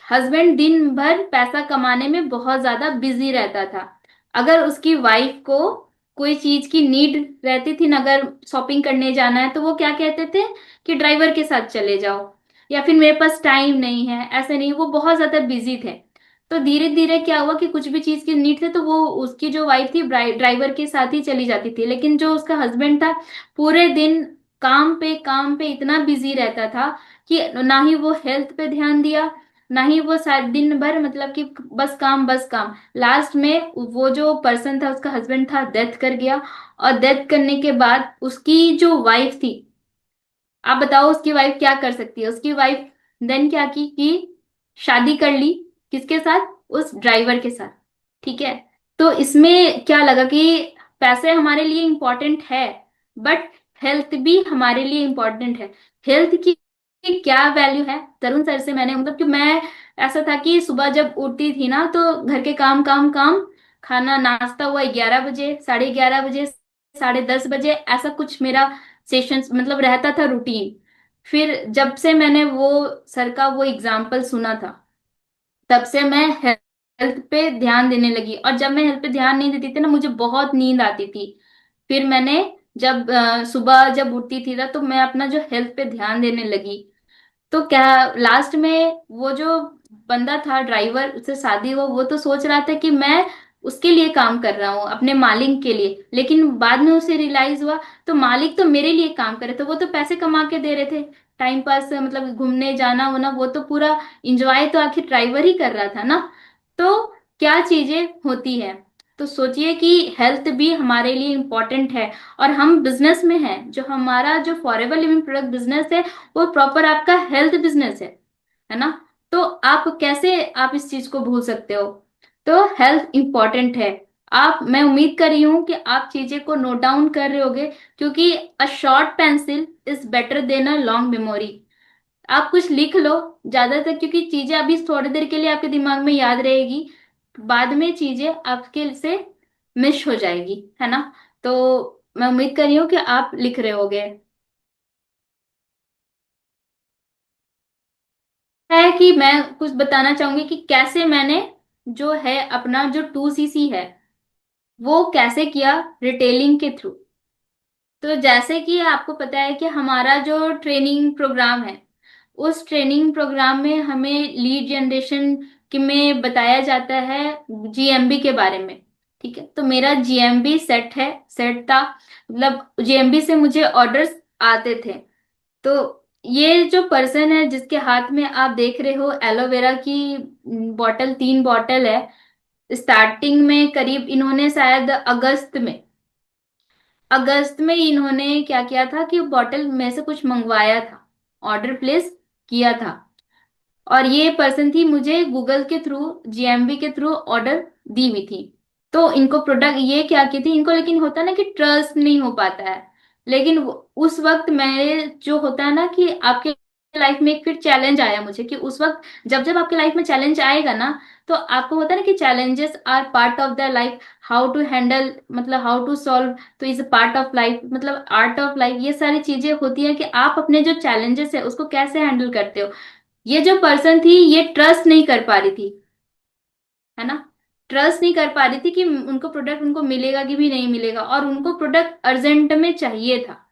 हस्बैंड दिन भर पैसा कमाने में बहुत ज्यादा बिजी रहता था। अगर उसकी वाइफ को कोई चीज की नीड रहती थी ना, अगर शॉपिंग करने जाना है, तो वो क्या कहते थे कि ड्राइवर के साथ चले जाओ, या फिर मेरे पास टाइम नहीं है, ऐसे नहीं, वो बहुत ज्यादा बिजी थे। तो धीरे धीरे क्या हुआ कि कुछ भी चीज की नीड थे तो वो, उसकी जो वाइफ थी ड्राइवर के साथ ही चली जाती थी, लेकिन जो उसका हस्बैंड था, पूरे दिन काम पे इतना बिजी रहता था कि ना ही वो हेल्थ पे ध्यान दिया, ना ही वो सारा दिन भर, मतलब कि बस काम बस काम। लास्ट में वो जो पर्सन था, उसका हस्बैंड था, डेथ कर गया। और डेथ करने के बाद उसकी जो वाइफ थी, आप बताओ उसकी वाइफ क्या कर सकती है? उसकी वाइफ देन क्या की कि शादी कर ली। किसके साथ? उस ड्राइवर के साथ। ठीक है। तो इसमें क्या लगा कि पैसे हमारे लिए इंपॉर्टेंट है, बट हेल्थ भी हमारे लिए इंपॉर्टेंट है। हेल्थ की क्या वैल्यू है? तरुण सर से मैंने, मतलब कि मैं, ऐसा था कि सुबह जब उठती थी ना, तो घर के काम काम काम, खाना नाश्ता हुआ 11 बजे, 11:30 बजे, 10:30 बजे, ऐसा कुछ मेरा सेशंस मतलब रहता था रूटीन। फिर जब से मैंने वो सर का वो एग्जाम्पल सुना था, तब से मैं हेल्थ पे ध्यान देने लगी। और जब मैं हेल्थ पे ध्यान नहीं देती थी ना, मुझे बहुत नींद आती थी। फिर मैंने जब सुबह जब उठती थी ना, तो मैं अपना जो हेल्थ पे ध्यान देने लगी। तो क्या, लास्ट में वो जो बंदा था ड्राइवर, उससे शादी हुआ, वो तो सोच रहा था कि मैं उसके लिए काम कर रहा हूँ, अपने मालिक के लिए, लेकिन बाद में उसे रियलाइज हुआ, तो मालिक तो मेरे लिए काम कर रहे थे, वो तो पैसे कमा के दे रहे थे, टाइम पास मतलब घूमने जाना होना, वो तो पूरा इंजॉय तो आखिर ड्राइवर ही कर रहा था ना। तो क्या चीजें होती है। तो सोचिए कि हेल्थ भी हमारे लिए इम्पोर्टेंट है। और हम बिजनेस में हैं, जो हमारा जो फॉरेवर लिविंग प्रोडक्ट बिजनेस है, वो प्रॉपर आपका हेल्थ बिजनेस है ना। तो आप कैसे आप इस चीज को भूल सकते हो? तो हेल्थ इंपॉर्टेंट है। आप, मैं उम्मीद कर रही हूँ कि आप चीजें को नोट डाउन कर रहे होगे, क्योंकि a short pencil is better than a long memory. आप कुछ लिख लो ज्यादातर, क्योंकि चीजें अभी थोड़ी देर के लिए आपके दिमाग में याद रहेगी, बाद में चीजें आपके से मिस हो जाएगी, है ना। तो मैं उम्मीद कर रही हूँ कि आप लिख रहे होगे। है कि मैं कुछ बताना चाहूंगी कि कैसे मैंने जो है अपना जो 2CC है, वो कैसे किया रिटेलिंग के थ्रू। तो जैसे कि आपको पता है कि हमारा जो ट्रेनिंग प्रोग्राम है, उस ट्रेनिंग प्रोग्राम में हमें लीड जनरेशन के में बताया जाता है जीएमबी के बारे में। ठीक है, तो मेरा जीएमबी सेट था, मतलब जीएमबी से मुझे ऑर्डर्स आते थे। तो ये जो पर्सन है जिसके हाथ में आप देख रहे हो एलोवेरा की बॉटल, 3 बॉटल है। स्टार्टिंग में करीब इन्होंने शायद अगस्त में इन्होंने क्या किया था कि बॉटल में से कुछ मंगवाया था, ऑर्डर प्लेस किया था। और ये पर्सन थी मुझे गूगल के थ्रू, जीएमबी के थ्रू ऑर्डर दी हुई थी। तो इनको प्रोडक्ट ये क्या की थी इनको, लेकिन होता है ना कि ट्रस्ट नहीं हो पाता है। लेकिन उस वक्त मेरे जो होता है ना कि आपके लाइफ में एक फिर चैलेंज आया मुझे, कि उस वक्त जब जब आपके लाइफ में चैलेंज आएगा ना, तो आपको होता है ना कि challenges are part of the life, how to handle, मतलब हाउ टू सॉल्व, तो इज पार्ट ऑफ लाइफ, मतलब आर्ट ऑफ लाइफ। ये सारी चीजें होती है कि आप अपने जो चैलेंजेस है उसको कैसे हैंडल करते हो। ये जो पर्सन थी ये ट्रस्ट नहीं कर पा रही थी, है ना, ट्रस्ट नहीं कर पा रही थी कि उनको प्रोडक्ट उनको मिलेगा कि भी नहीं मिलेगा, और उनको प्रोडक्ट अर्जेंट में चाहिए था।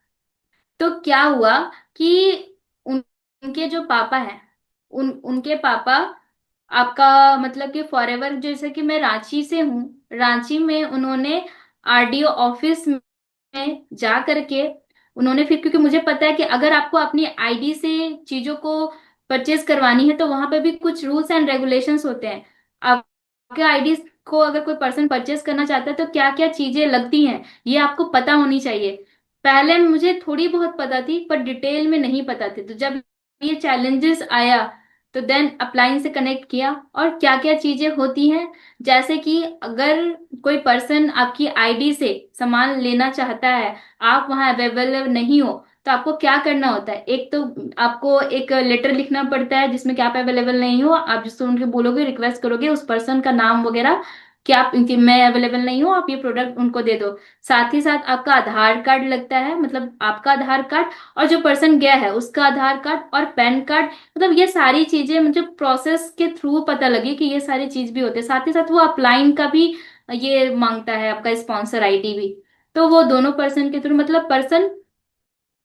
तो क्या हुआ कि उनके जो पापा हैं, उनके पापा आपका मतलब कि फॉरएवर, जैसे कि मैं रांची से हूँ, रांची में उन्होंने आरडीओ ऑफिस में जा करके उन्होंने फिर, क्योंकि मुझे पता है कि अगर आपको अपनी आईडी से चीजों को परचेज करवानी है तो वहां पे भी कुछ रूल्स एंड रेगुलेशंस होते हैं। आपके आईडी को अगर कोई पर्सन परचेज करना चाहता है तो क्या क्या चीजें लगती हैं ये आपको पता होनी चाहिए। पहले मुझे थोड़ी बहुत पता थी पर डिटेल में नहीं पता थी। तो जब ये चैलेंजेस आया तो देन अपलाइन से कनेक्ट किया, और क्या क्या चीजें होती हैं, जैसे कि अगर कोई पर्सन आपकी आईडी से सामान लेना चाहता है, आप वहां अवेलेबल नहीं हो, तो आपको क्या करना होता है। एक तो आपको एक लेटर लिखना पड़ता है जिसमें कि आप अवेलेबल नहीं हो, आप जिससे उनके बोलोगे, रिक्वेस्ट करोगे उस पर्सन का नाम वगैरह कि आप इनकी मैं अवेलेबल नहीं हूँ, आप ये प्रोडक्ट उनको दे दो। साथ ही साथ आपका आधार कार्ड लगता है, मतलब आपका आधार कार्ड और जो पर्सन गया है उसका आधार कार्ड और पैन कार्ड। मतलब ये सारी चीजें मुझे प्रोसेस के थ्रू पता लगी कि ये सारी चीज भी होते हैं। साथ ही साथ वो अपलाइन का भी ये मांगता है, आपका स्पॉन्सर आईडी भी। तो वो दोनों पर्सन के थ्रू, मतलब पर्सन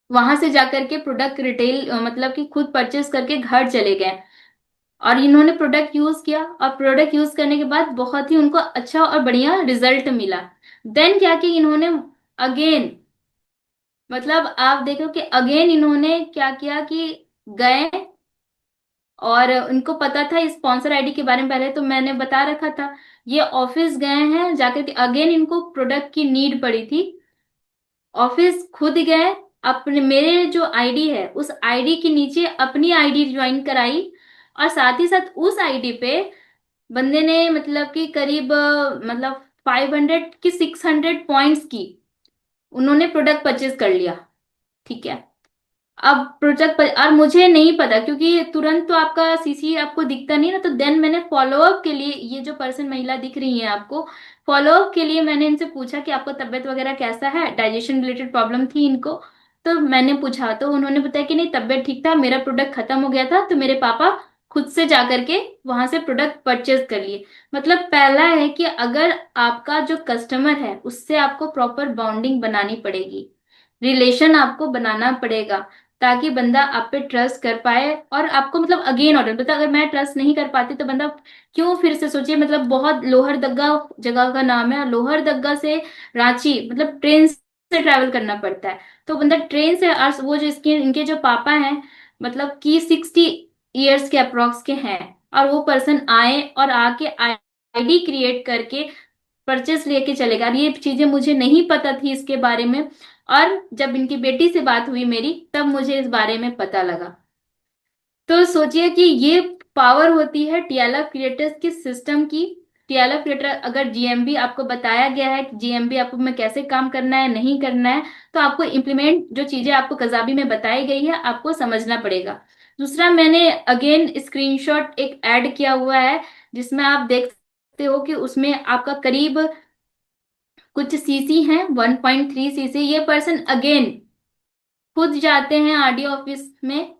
वहां से जाकर के प्रोडक्ट रिटेल मतलब कि खुद परचेस करके घर चले गए, और इन्होंने प्रोडक्ट यूज किया, और प्रोडक्ट यूज करने के बाद बहुत ही उनको अच्छा और बढ़िया रिजल्ट मिला। देन क्या कि इन्होंने अगेन, मतलब आप देखो कि अगेन इन्होंने क्या किया कि गए, और उनको पता था स्पॉन्सर आईडी के बारे में, पहले तो मैंने बता रखा था। ये ऑफिस गए हैं जाकर के, अगेन इनको प्रोडक्ट की नीड पड़ी थी, ऑफिस खुद गए, अपने मेरे जो आईडी है उस आईडी के नीचे अपनी आईडी ज्वाइन कराई, और साथ ही साथ उस आईडी पे बंदे ने मतलब कि करीब मतलब 500 की 600 पॉइंट्स की उन्होंने प्रोडक्ट परचेज कर लिया। ठीक है, अब प्रोजेक्ट पर, और मुझे नहीं पता क्योंकि तुरंत तो आपका सीसी आपको दिखता नहीं ना, तो देन मैंने फॉलोअप के लिए, ये जो पर्सन महिला दिख रही है आपको, फॉलोअप के लिए मैंने इनसे पूछा कि आपको तबीयत वगैरह कैसा है, डाइजेशन रिलेटेड प्रॉब्लम थी इनको। तो मैंने पूछा तो उन्होंने बताया कि नहीं तबीयत ठीक था, मेरा प्रोडक्ट खत्म हो गया था तो मेरे पापा खुद से जा करके वहां से प्रोडक्ट परचेज कर लिए। मतलब पहला है कि अगर आपका जो कस्टमर है उससे आपको प्रॉपर बॉन्डिंग बनानी पड़ेगी, रिलेशन आपको बनाना पड़ेगा, ताकि बंदा आप पे ट्रस्ट कर पाए और आपको मतलब अगेन ऑर्डर। बता, अगर मैं ट्रस्ट नहीं कर पाती तो बंदा क्यों फिर से सोचिए। मतलब बहुत लोहरदग्गा जगह का नाम है, लोहरदग्गा से रांची मतलब ट्रेन से ट्रैवल करना पड़ता है। तो बंदा ट्रेन से, और वो जो इसके इनके जो पापा हैं मतलब कि 60 इयर्स के अप्रोक्स के हैं, और वो पर्सन आए और आके आईडी क्रिएट करके परचेस लेके चलेगा, और ये चीजें मुझे नहीं पता थी इसके बारे में। और जब इनकी बेटी से बात हुई मेरी तब मुझे इस बारे में पता लगा। तो सोचिए कि ये पावर होती है टीएलएफ क्रिएटर्स की सिस्टम की। टीएलएफ क्रिएटर अगर जीएमबी आपको बताया गया है कि जीएमबी आपको में कैसे काम करना है नहीं करना है, तो आपको इम्प्लीमेंट जो चीजें आपको कजाबी में बताई गई है आपको समझना पड़ेगा। दूसरा, मैंने अगेन स्क्रीनशॉट एक ऐड किया हुआ है जिसमें आप देख सकते हो कि उसमें आपका करीब कुछ सीसी हैं, 1.3 सीसी। ये पर्सन अगेन खुद जाते हैं आरडीओ ऑफिस में,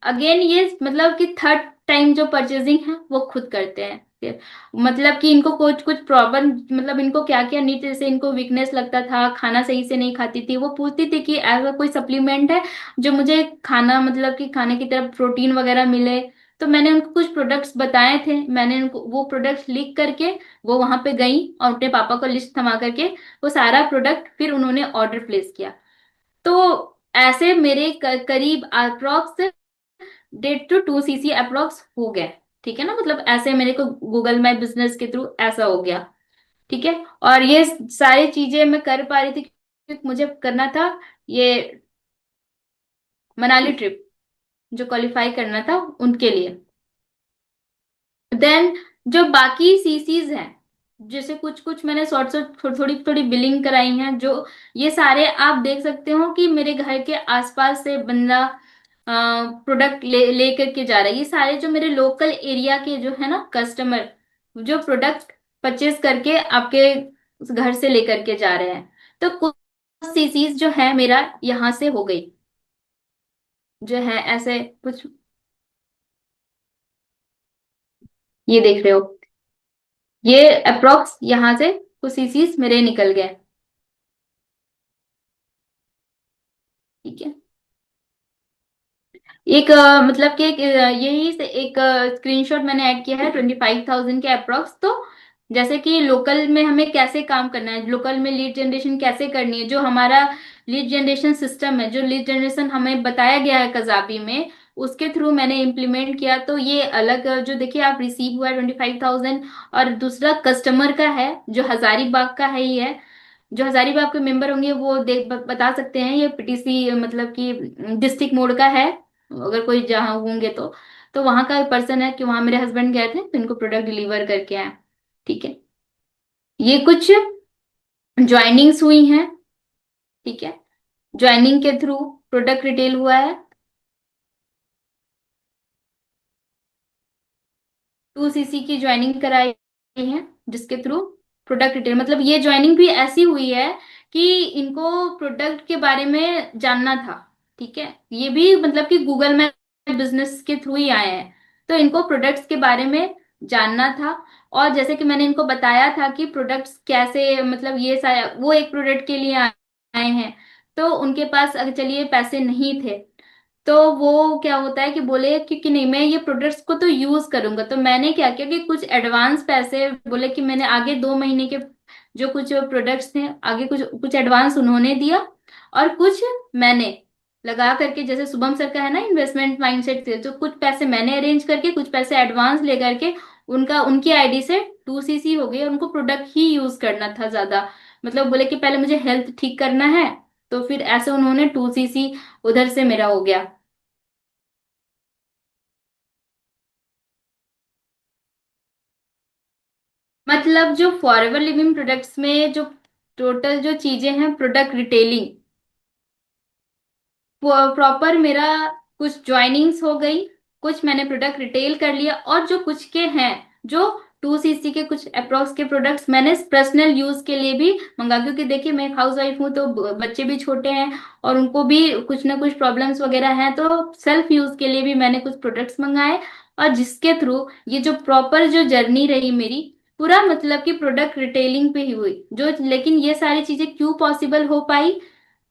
अगेन ये मतलब कि थर्ड टाइम जो परचेजिंग है वो खुद करते हैं। मतलब कि इनको कुछ कुछ प्रॉब्लम, मतलब इनको क्या क्या नीड, जैसे इनको वीकनेस लगता था, खाना सही से नहीं खाती थी, वो पूछती थी कि ऐसा कोई सप्लीमेंट है जो मुझे खाना, मतलब कि खाने की तरफ प्रोटीन वगैरह मिले। तो मैंने उनको कुछ प्रोडक्ट्स बताए थे, मैंने उनको वो प्रोडक्ट्स लिख करके वो वहां पे गई और अपने पापा को लिस्ट थमा करके वो सारा प्रोडक्ट फिर उन्होंने ऑर्डर प्लेस किया। तो ऐसे मेरे करीब अप्रोक्स 1.5 to 2 cc अप्रोक्स हो गए। ठीक है ना, मतलब ऐसे मेरे को गूगल माई बिजनेस के थ्रू ऐसा हो गया। ठीक है। और ये सारी चीजें मैं कर पा रही थी क्योंकि मुझे करना था ये मनाली ट्रिप, जो क्वालिफाई करना था उनके लिए। देन जो बाकी सीसीज हैं, जैसे कुछ कुछ मैंने शॉर्ट शॉर्ट थोड़ी थोड़ी बिलिंग कराई हैं, जो ये सारे आप देख सकते हो कि मेरे घर के आसपास से बंदा प्रोडक्ट ले करके जा रहा है। ये सारे जो मेरे लोकल एरिया के जो है ना कस्टमर, जो प्रोडक्ट परचेज करके आपके घर से लेकर के जा रहे हैं। तो कुछ सीसीज जो है मेरा यहाँ से हो गई, जो है ऐसे कुछ, ये देख रहे हो, ये अप्रोक्स यहाँ से कुछ सीसीज मेरे निकल गए। ठीक है। एक मतलब कि एक यही से एक स्क्रीनशॉट मैंने ऐड किया है 25,000 के अप्रोक्स। तो जैसे कि लोकल में हमें कैसे काम करना है, लोकल में लीड जनरेशन कैसे करनी है, जो हमारा लीड जनरेशन सिस्टम है, जो लीड जनरेशन हमें बताया गया है कजाबी में, उसके थ्रू मैंने इम्प्लीमेंट किया। तो ये अलग जो देखिए आप रिसीव हुआ है 25,000। और दूसरा कस्टमर का है जो हजारीबाग का है ही है, जो हजारीबाग के मेंबर होंगे वो बता सकते हैं, ये पीटीसी मतलब कि डिस्ट्रिक्ट मोड का है, अगर कोई जहाँ होंगे तो वहां का पर्सन है कि वहां मेरे हस्बैंड गए थे तो इनको प्रोडक्ट डिलीवर करके आए। ठीक है। ये कुछ ज्वाइनिंग्स हुई हैं। ठीक है। ज्वाइनिंग के थ्रू प्रोडक्ट रिटेल हुआ है। 2 cc की ज्वाइनिंग कराई है, जिसके थ्रू प्रोडक्ट रिटेल, मतलब ये ज्वाइनिंग भी ऐसी हुई है कि इनको प्रोडक्ट के बारे में जानना था। ठीक है। ये भी मतलब कि गूगल में बिजनेस के थ्रू ही आए हैं, तो इनको प्रोडक्ट्स के बारे में जानना था। और जैसे कि मैंने इनको बताया था कि प्रोडक्ट्स कैसे, मतलब ये सारा वो एक प्रोडक्ट के लिए आए हैं, तो उनके पास अगर चलिए पैसे नहीं थे, तो वो क्या होता है कि बोले कि नहीं मैं ये प्रोडक्ट्स को तो यूज करूंगा। तो मैंने क्या किया कि कुछ एडवांस पैसे बोले कि मैंने आगे 2 महीने के जो कुछ प्रोडक्ट्स थे आगे कुछ कुछ एडवांस उन्होंने दिया, और कुछ मैंने लगा करके, जैसे शुभम सर का है ना इन्वेस्टमेंट माइंडसेट से, तो कुछ पैसे मैंने अरेंज करके कुछ पैसे एडवांस लेकर के उनका उनकी आईडी से 2 cc हो गई, और उनको प्रोडक्ट ही यूज करना था ज्यादा। मतलब बोले कि पहले मुझे हेल्थ ठीक करना है, तो फिर ऐसे उन्होंने 2 cc उधर से मेरा हो गया। मतलब जो फॉरएवर लिविंग प्रोडक्ट्स में जो टोटल जो चीजें हैं प्रोडक्ट रिटेलिंग, प्रॉपर मेरा कुछ ज्वाइनिंग्स हो गई, कुछ मैंने प्रोडक्ट रिटेल कर लिया, और जो कुछ के हैं जो 2 cc के कुछ अप्रोक्स के प्रोडक्ट्स मैंने पर्सनल यूज के लिए भी मंगा, क्योंकि देखिए मैं हाउस वाइफ हूँ तो बच्चे भी छोटे हैं और उनको भी कुछ ना कुछ प्रॉब्लम्स वगैरह हैं, तो सेल्फ यूज के लिए भी मैंने कुछ प्रोडक्ट्स मंगाए। और जिसके थ्रू ये जो प्रॉपर जो जर्नी रही मेरी, पूरा मतलब कि प्रोडक्ट रिटेलिंग पे ही हुई। जो लेकिन ये सारी चीजें क्यों पॉसिबल हो पाई,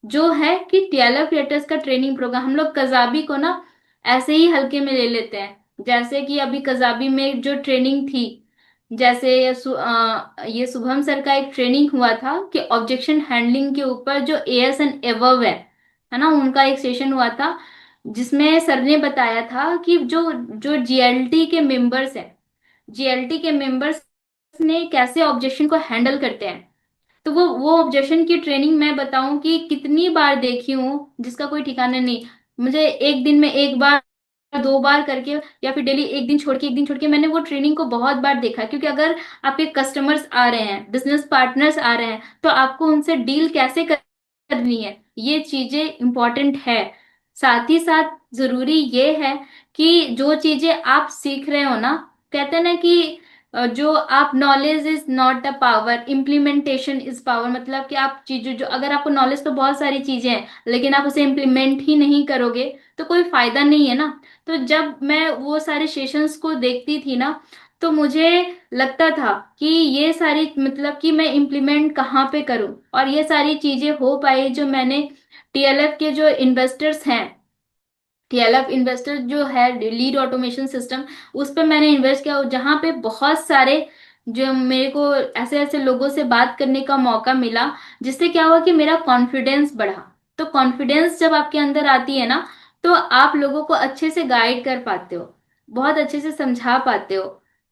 जो है कि टीएलआर क्रिएटर्स का ट्रेनिंग प्रोग्राम, हम लोग कजाबी को ना ऐसे ही हल्के में ले लेते हैं। जैसे कि अभी कजाबी में जो ट्रेनिंग थी, जैसे ये शुभम सर का एक ट्रेनिंग हुआ था कि ऑब्जेक्शन हैंडलिंग के ऊपर, जो एएस एंड एबव है ना, उनका एक सेशन हुआ था, जिसमें सर ने बताया था कि जो जो जीएलटी के मेंबर्स हैं, जीएलटी के मेंबर्स ने कैसे ऑब्जेक्शन को हैंडल करते हैं। तो वो ऑब्जेक्शन की ट्रेनिंग मैं बताऊं कि कितनी बार देखी हूँ जिसका कोई ठिकाना नहीं। मुझे एक दिन में एक बार, 2 बार करके, या फिर डेली एक दिन छोड़ के एक दिन छोड़ के, मैंने वो ट्रेनिंग को बहुत बार देखा। क्योंकि अगर आपके कस्टमर्स आ रहे हैं, बिजनेस पार्टनर्स आ रहे हैं, तो आपको उनसे डील कैसे करनी है, ये चीजें इंपॉर्टेंट है। साथ ही साथ जरूरी ये है कि जो चीजें आप सीख रहे हो ना, कहते हैं ना कि जो आप, knowledge is not a power, implementation is power. मतलब कि आप चीजें जो, अगर आपको नॉलेज तो बहुत सारी चीजें हैं लेकिन आप उसे इम्प्लीमेंट ही नहीं करोगे तो कोई फायदा नहीं है ना। तो जब मैं वो सारे सेशंस को देखती थी ना, तो मुझे लगता था कि ये सारी मतलब कि मैं इम्प्लीमेंट कहाँ पे करूं, और ये सारी चीजें हो पाई जो मैंने टीएलएफ के जो इन्वेस्टर्स हैं, टीएलएफ इन्वेस्टर जो है लीड ऑटोमेशन सिस्टम, उस पर मैंने इन्वेस्ट किया, जहां पे बहुत सारे जो मेरे को ऐसे ऐसे लोगों से बात करने का मौका मिला, जिससे क्या हुआ कि मेरा कॉन्फिडेंस बढ़ा। तो कॉन्फिडेंस जब आपके अंदर आती है ना, तो आप लोगों को अच्छे से गाइड कर पाते हो, बहुत अच्छे से समझा पाते हो,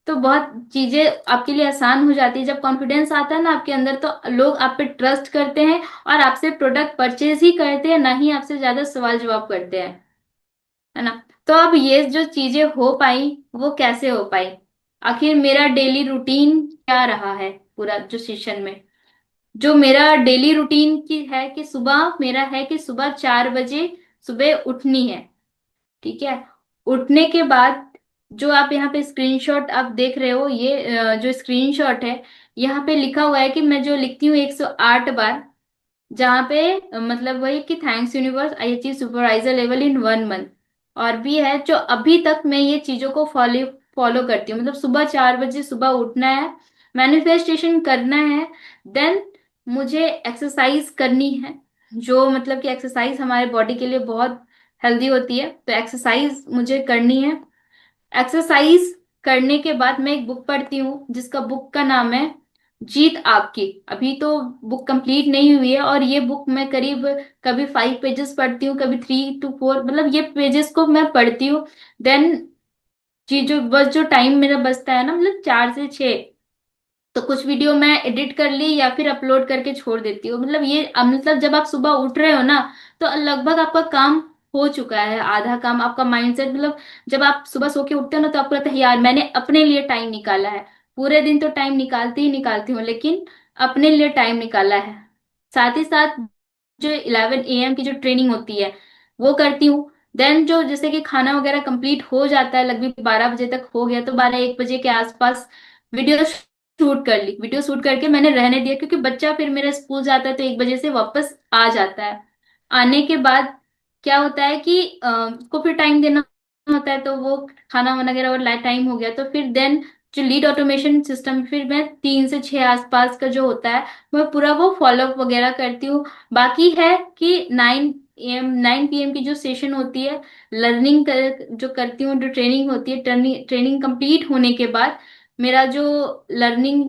तो बहुत चीजें आपके लिए आसान हो जाती है। जब कॉन्फिडेंस आता है ना आपके अंदर, तो लोग आप पे ट्रस्ट करते हैं और आपसे प्रोडक्ट परचेज ही करते हैं, ना ही आपसे ज्यादा सवाल जवाब करते हैं, है ना। तो अब ये जो चीजें हो पाई, वो कैसे हो पाई, आखिर मेरा डेली रूटीन क्या रहा है, पूरा जो सेशन में जो मेरा डेली रूटीन की है कि सुबह मेरा है कि सुबह 4 बजे सुबह उठनी है। ठीक है। उठने के बाद जो आप यहाँ पे स्क्रीनशॉट आप देख रहे हो, ये जो स्क्रीनशॉट है, यहाँ पे लिखा हुआ है कि मैं जो लिखती हूँ 108 बार, जहाँ पे मतलब वही कि thanks universe I achieve supervisor level in 1 month. और भी है जो अभी तक मैं ये चीजों को फॉलो फॉलो करती हूँ, मतलब सुबह 4 बजे सुबह उठना है, मैनिफेस्टेशन करना है, देन मुझे एक्सरसाइज करनी है, जो मतलब कि एक्सरसाइज हमारे बॉडी के लिए बहुत हेल्दी होती है, तो एक्सरसाइज मुझे करनी है। एक्सरसाइज करने के बाद मैं एक बुक पढ़ती हूँ, जिसका बुक का नाम है जीत आपकी। अभी तो बुक कंप्लीट नहीं हुई है, और ये बुक मैं करीब कभी 5 पेजेस पढ़ती हूँ, कभी 3 to 4, मतलब ये पेजेस को मैं पढ़ती हूँ। देन जी जो बस जो टाइम मेरा बचता है ना, मतलब 4 से 6, तो कुछ वीडियो मैं एडिट कर ली या फिर अपलोड करके छोड़ देती हूँ। मतलब ये मतलब जब आप सुबह उठ रहे हो ना, तो लगभग आपका काम हो चुका है, आधा काम आपका माइंडसेट, मतलब जब आप सुबह सो के उठते हो ना, तो आपको लगता है यार मैंने अपने लिए टाइम निकाला है। पूरे दिन तो टाइम निकालती ही निकालती हूँ, लेकिन अपने लिए टाइम निकाला है। साथ ही साथ जो 11 AM की जो ट्रेनिंग होती है, वो करती हूँ। देन जो जैसे कि खाना वगैरह कंप्लीट हो जाता है, लगभग 12 बजे तक हो गया, तो 12-1 बजे के आसपास वीडियो शूट कर ली। वीडियो शूट करके मैंने रहने दिया, क्योंकि बच्चा फिर मेरा स्कूल जाता है तो 1 बजे से वापस आ जाता है। आने के बाद क्या होता है कि उसको फिर टाइम देना होता है, तो वो खाना वाना वगैरह और टाइम हो गया, तो फिर देन जो लीड ऑटोमेशन सिस्टम फिर मैं 3 से 6 आसपास का जो होता है, मैं पूरा वो फॉलोअप वगैरह करती हूँ। बाकी है कि 9 PM की जो सेशन होती है, जो करती हूँ, जो ट्रेनिंग होती है, ट्रेनिंग कंप्लीट होने के बाद मेरा जो लर्निंग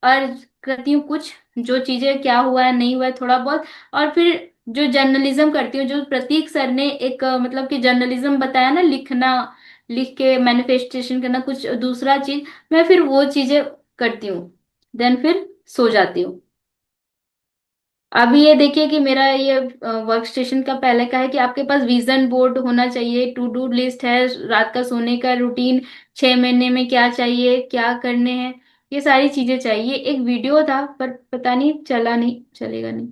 और करती हूँ, कुछ जो चीजें क्या हुआ है नहीं हुआ है थोड़ा बहुत, और फिर जो जर्नलिज्म करती हूँ, जो प्रतीक सर ने एक मतलब कि जर्नलिज्म बताया ना, लिखना, लिख के मैनिफेस्टेशन करना, कुछ दूसरा चीज, मैं फिर वो चीजें करती हूँ। देन फिर सो जाती हूँ। अभी ये देखिए कि मेरा ये वर्क स्टेशन का पहले का है कि आपके पास विजन बोर्ड होना चाहिए, टू डू लिस्ट है, रात का सोने का रूटीन, 6 महीने में क्या चाहिए, क्या करने हैं, ये सारी चीजें चाहिए। एक वीडियो था पर पता नहीं चला, नहीं चलेगा नहीं।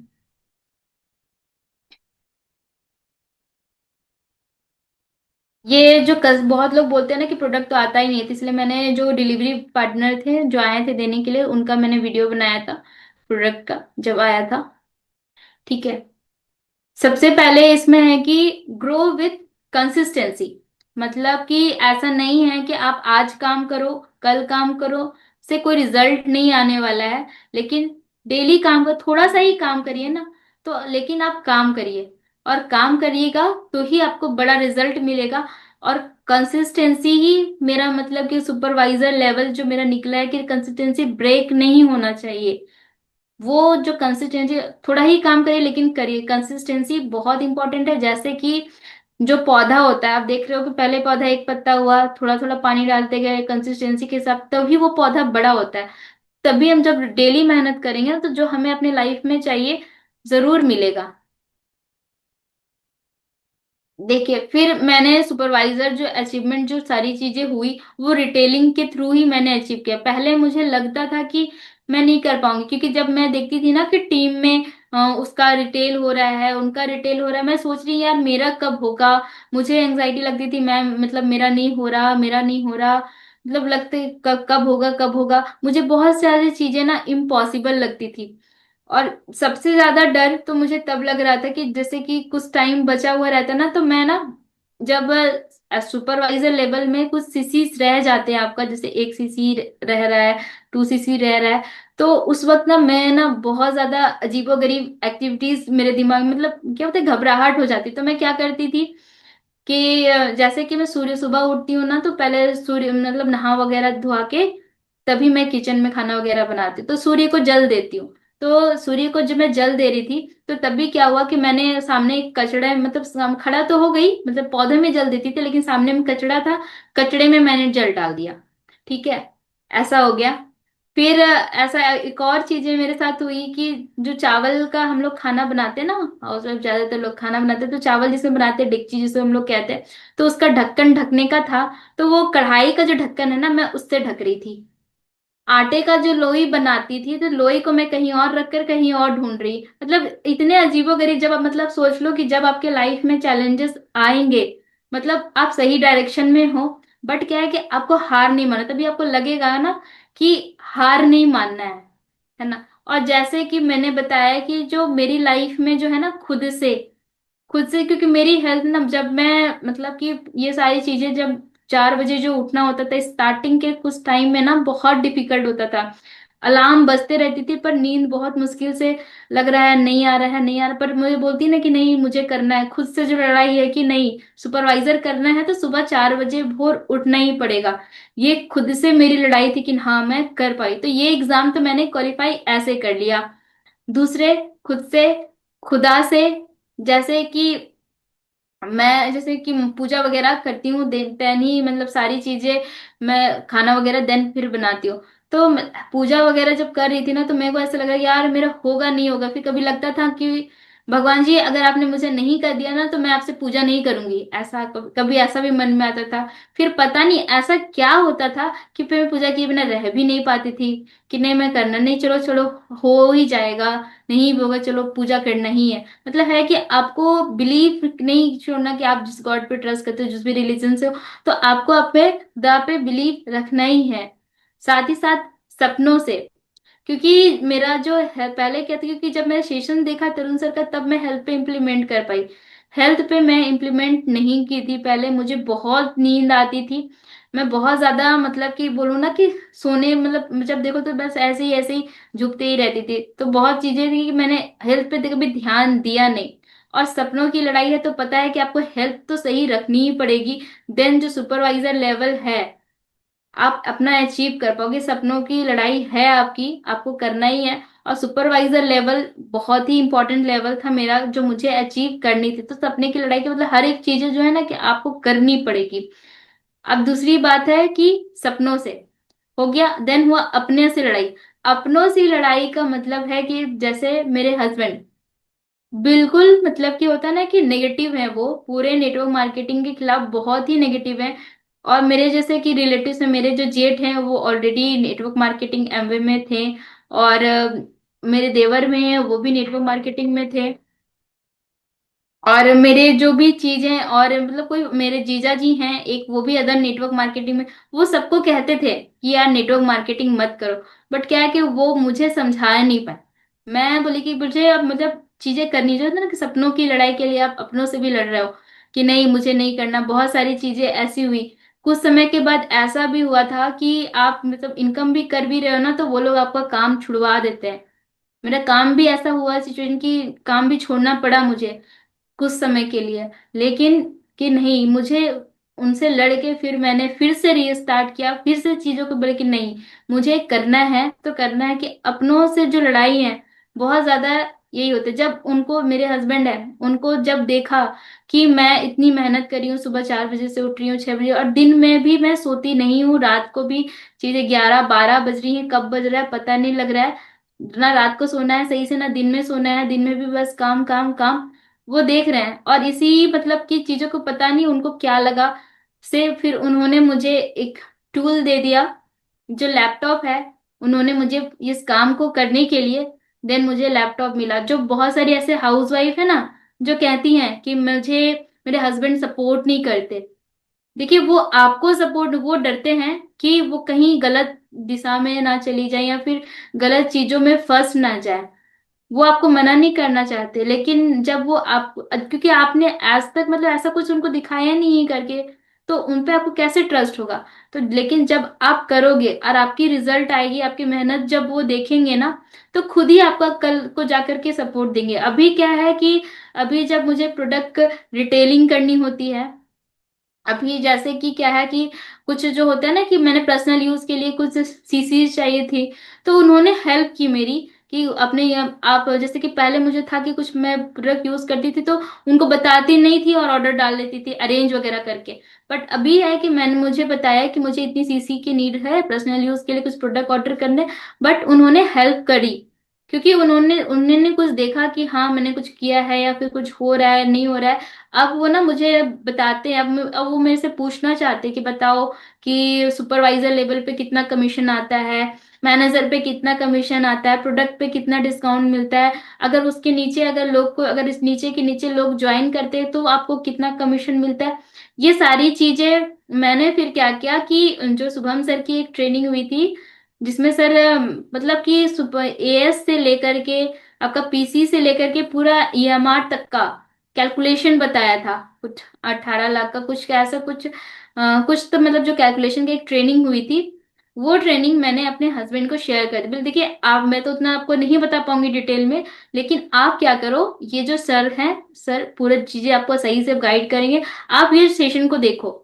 ये जो बहुत लोग बोलते हैं ना कि प्रोडक्ट तो आता ही नहीं है, तो इसलिए मैंने जो डिलीवरी पार्टनर थे जो आए थे देने के लिए, उनका मैंने वीडियो बनाया था प्रोडक्ट का जब आया था। ठीक है। सबसे पहले इसमें है कि ग्रो विथ कंसिस्टेंसी, मतलब कि ऐसा नहीं है कि आप आज काम करो कल काम करो, से कोई रिजल्ट नहीं आने वाला है, लेकिन डेली काम करो, थोड़ा सा ही काम करिए ना, तो लेकिन आप काम करिए, और काम करिएगा तो ही आपको बड़ा रिजल्ट मिलेगा। और कंसिस्टेंसी ही मेरा मतलब कि सुपरवाइजर लेवल जो मेरा निकला है कि कंसिस्टेंसी ब्रेक नहीं होना चाहिए। वो जो कंसिस्टेंसी, थोड़ा ही काम करिए लेकिन करिए, कंसिस्टेंसी बहुत इंपॉर्टेंट है। जैसे कि जो पौधा होता है, आप देख रहे हो कि पहले पौधा एक पत्ता हुआ, थोड़ा थोड़ा पानी डालते गए कंसिस्टेंसी के साथ, तभी वो पौधा बड़ा होता है। तभी हम जब डेली मेहनत करेंगे ना, तो जो हमें अपने लाइफ में चाहिए जरूर मिलेगा। देखिए फिर मैंने सुपरवाइजर जो अचीवमेंट जो सारी चीजें हुई, वो रिटेलिंग के थ्रू ही मैंने अचीव किया। पहले मुझे लगता था कि मैं नहीं कर पाऊंगी, क्योंकि जब मैं देखती थी ना कि टीम में उसका रिटेल हो रहा है, उनका रिटेल हो रहा है, मैं सोच रही यार मेरा कब होगा। मुझे एंजाइटी लगती थी, मैं मतलब मेरा नहीं हो रहा, मेरा नहीं हो रहा, मतलब लगते कब कब होगा कब होगा, मुझे बहुत सारी चीजें ना इम्पॉसिबल लगती थी। और सबसे ज्यादा डर तो मुझे तब लग रहा था कि जैसे कि कुछ टाइम बचा हुआ रहता ना, तो मैं ना जब सुपरवाइजर लेवल में कुछ सीसी रह जाते हैं आपका, जैसे 1 सीसी रह रहा है, 2 सीसी रह रहा है, तो उस वक्त ना मैं ना बहुत ज्यादा अजीबोगरीब एक्टिविटीज मेरे दिमाग में, मतलब क्या होता है, घबराहट हो जाती। तो मैं क्या करती थी कि जैसे कि मैं सूर्य सुबह उठती हूँ ना, तो पहले सूर्य मतलब नहा वगैरह धोआ के तभी मैं किचन में खाना वगैरह बनाती हूँ, तो सूर्य को जल देती हूँ। तो सूर्य को जब मैं जल दे रही थी, तो तभी क्या हुआ कि मैंने सामने एक कचड़ा, मतलब खड़ा तो हो गई, मतलब पौधे में जल देती थी, लेकिन सामने में कचड़ा था, कचड़े में मैंने जल डाल दिया। ठीक है, ऐसा हो गया। फिर ऐसा एक और चीजें मेरे साथ हुई कि जो चावल का हम लोग खाना बनाते हैं ना, और सब ज्यादातर लोग खाना बनाते हैं, तो चावल जिसमें बनाते हैं, डेगची जिसे हम लोग कहते हैं, तो उसका ढक्कन ढकने का था, तो वो कढ़ाई का जो ढक्कन है ना, मैं उससे ढक रही थी। आटे का जो लोई बनाती थी, तो लोई को मैं कहीं और रखकर कहीं और ढूंढ रही, मतलब इतने अजीबोगरीब। जब आप मतलब सोच लो कि जब आपके लाइफ में चैलेंजेस आएंगे, मतलब आप सही डायरेक्शन में हो, बट क्या है कि आपको हार नहीं मानना, तभी आपको लगेगा ना कि हार नहीं मानना है ना। और जैसे कि मैंने बताया कि जो मेरी लाइफ में जो है ना, खुद से क्योंकि मेरी हेल्थ ना, जब मैं मतलब कि ये सारी चीजें, जब 4 बजे जो उठना होता था स्टार्टिंग के कुछ टाइम में ना, बहुत डिफिकल्ट होता था। अलार्म बजते रहती थी, पर नींद बहुत मुश्किल से, लग रहा है नहीं आ रहा है, नहीं आ रहा, पर मुझे बोलती ना कि नहीं मुझे करना है, खुद से जो लड़ाई है कि नहीं, सुपरवाइजर करना है तो सुबह 4 बजे भोर उठना ही पड़ेगा। ये खुद से मेरी लड़ाई थी कि हाँ मैं कर पाई, तो ये एग्जाम तो मैंने क्वालिफाई ऐसे कर लिया। दूसरे, खुद से, खुदा से, जैसे कि मैं जैसे कि पूजा वगैरह करती हूँ, देन ही मतलब सारी चीजें, मैं खाना वगैरह देन फिर बनाती हूँ। तो पूजा वगैरह जब कर रही थी ना, तो मेरे को ऐसा लगा यार मेरा होगा नहीं होगा, फिर कभी लगता था कि भगवान जी अगर आपने मुझे नहीं कर दिया ना, तो मैं आपसे पूजा नहीं करूंगी, ऐसा कभी ऐसा भी मन में आता था। फिर पता नहीं ऐसा क्या होता था कि फिर मैं पूजा किए बिना रह भी नहीं पाती थी, कि नहीं मैं करना नहीं, चलो चलो हो ही जाएगा, नहीं भी होगा चलो पूजा करना ही है। मतलब है कि आपको बिलीव नहीं छोड़ना, कि आप जिस गॉड पे ट्रस्ट करते हो, जिस भी रिलीजन से हो, तो आपको अपने खुदा पे बिलीव रखना ही है। साथ ही साथ सपनों से, क्योंकि मेरा जो है पहले क्या था, क्योंकि जब मैंने सेशन देखा तरुण सर का, तब मैं हेल्थ पे इम्प्लीमेंट कर पाई। हेल्थ पे मैं इम्प्लीमेंट नहीं की थी पहले, मुझे बहुत नींद आती थी, मैं बहुत ज्यादा मतलब कि बोलूँ ना कि सोने, मतलब जब देखो तो बस ऐसे ही झुकते ही रहती थी, तो बहुत चीजें थी कि मैंने हेल्थ पे कभी ध्यान दिया नहीं। और सपनों की लड़ाई है, तो पता है कि आपको हेल्थ तो सही रखनी ही पड़ेगी, देन जो सुपरवाइजर लेवल है आप अपना अचीव कर पाओगे। सपनों की लड़ाई है आपकी, आपको करना ही है। और सुपरवाइजर लेवल बहुत ही इंपॉर्टेंट लेवल था मेरा, जो मुझे अचीव करनी थी। तो सपने की लड़ाई के मतलब हर एक चीजें जो है ना कि आपको करनी पड़ेगी। अब दूसरी बात है कि सपनों से हो गया, देन हुआ अपने से लड़ाई। अपनों से लड़ाई का मतलब है कि जैसे मेरे हस्बैंड बिल्कुल, मतलब कि होता है ना कि नेगेटिव है, वो पूरे नेटवर्क मार्केटिंग के खिलाफ बहुत ही नेगेटिव है। और मेरे जैसे कि रिलेटिव्स में मेरे जो जेठ हैं, वो ऑलरेडी नेटवर्क मार्केटिंग एमवे में थे। और मेरे देवर में हैं, वो भी नेटवर्क मार्केटिंग में थे। और मेरे जो भी चीजें, और मतलब कोई मेरे जीजा जी हैं एक, वो भी अदर नेटवर्क मार्केटिंग में, वो सबको कहते थे कि यार नेटवर्क मार्केटिंग मत करो। बट क्या है कि वो मुझे समझा नहीं पाए। मैं बोली कि मुझे अब मतलब चीजें करनी जो है ना, कि सपनों की लड़ाई के लिए आप अपनों से भी लड़ रहे हो, कि नहीं मुझे नहीं करना। बहुत सारी चीजें ऐसी हुई, कुछ समय के बाद ऐसा भी हुआ था कि आप मतलब इनकम भी कर भी रहे हो ना, तो वो लोग आपका काम छुड़वा देते हैं। मेरा काम भी ऐसा हुआ सिचुएशन की, काम भी छोड़ना पड़ा मुझे कुछ समय के लिए। लेकिन कि नहीं, मुझे उनसे लड़के फिर मैंने फिर से रीस्टार्ट किया, फिर से चीजों को बोले कि नहीं मुझे करना है तो करना है। कि अपनों से जो लड़ाई है बहुत ज्यादा यही होते, जब उनको, मेरे हस्बैंड है, उनको जब देखा कि मैं इतनी मेहनत कर रही हूँ, सुबह 4 बजे से उठ रही हूँ, 6 बजे, और दिन में भी मैं सोती नहीं हूँ, रात को भी चीजें 11 12 बज रही हैं, कब बज रहा है पता नहीं लग रहा है। ना रात को सोना है सही से, ना दिन में सोना है, दिन में भी बस काम काम काम। वो देख रहे हैं, और इसी मतलब की चीजों को पता नहीं उनको क्या लगा, से फिर उन्होंने मुझे एक टूल दे दिया, जो लैपटॉप है। उन्होंने मुझे इस काम को करने के लिए, देन मुझे लैपटॉप मिला। जो बहुत सारी ऐसे हाउसवाइफ है ना, जो कहती हैं कि मुझे मेरे हस्बैंड सपोर्ट नहीं करते, देखिए वो आपको सपोर्ट, वो डरते हैं कि वो कहीं गलत दिशा में ना चली जाए, या फिर गलत चीजों में फंस ना जाए। वो आपको मना नहीं करना चाहते, लेकिन जब वो आप, क्योंकि आपने आज तक मतलब ऐसा कुछ उनको दिखाया नहीं करके, तो उन पे आपको कैसे ट्रस्ट होगा? तो लेकिन जब आप करोगे और आपकी रिजल्ट आएगी, आपकी मेहनत जब वो देखेंगे ना, तो खुद ही आपका कल को जाकर के सपोर्ट देंगे। अभी क्या है कि अभी जब मुझे प्रोडक्ट रिटेलिंग करनी होती है, अभी जैसे कि क्या है कि कुछ जो होता है ना कि मैंने पर्सनल यूज के लिए कुछ सीसी चाहिए थी, तो उन्होंने हेल्प की मेरी कि अपने आप जैसे कि पहले मुझे था कि कुछ मैं प्रोडक्ट यूज करती थी तो उनको बताती नहीं थी और ऑर्डर डाल देती थी अरेंज वगैरह करके। बट अभी है कि मैंने मुझे बताया कि मुझे इतनी सीसी की नीड है पर्सनल यूज के लिए कुछ प्रोडक्ट ऑर्डर करने, बट उन्होंने हेल्प करी, क्योंकि उन्होंने उन्होंने कुछ देखा कि हाँ मैंने कुछ किया है या फिर कुछ हो रहा है नहीं हो रहा है। अब वो ना मुझे बताते हैं, अब वो मेरे से पूछना चाहते हैं कि बताओ कि सुपरवाइजर लेवल पे कितना कमीशन आता है, मैनेजर पे कितना कमीशन आता है, प्रोडक्ट पे कितना डिस्काउंट मिलता है, अगर उसके नीचे अगर लोग को अगर इस नीचे के नीचे लोग ज्वाइन करते हैं तो आपको कितना कमीशन मिलता है। ये सारी चीजें मैंने फिर क्या किया कि जो शुभम सर की एक ट्रेनिंग हुई थी, जिसमें सर मतलब कि सुपर एएस से लेकर के आपका पीसी से लेकर के पूरा ईएमआर तक का कैलकुलेशन बताया था। कुछ 18 लाख का कुछ ऐसा कुछ कुछ तो मतलब जो कैलकुलेशन की एक ट्रेनिंग हुई थी, वो ट्रेनिंग मैंने अपने हस्बैंड को शेयर कर दी। बोले देखिए आप, मैं तो उतना आपको नहीं बता पाऊंगी डिटेल में, लेकिन आप क्या करो, ये जो सर हैं, सर पूरा चीजें आपको सही से गाइड करेंगे, आप ये सेशन को देखो।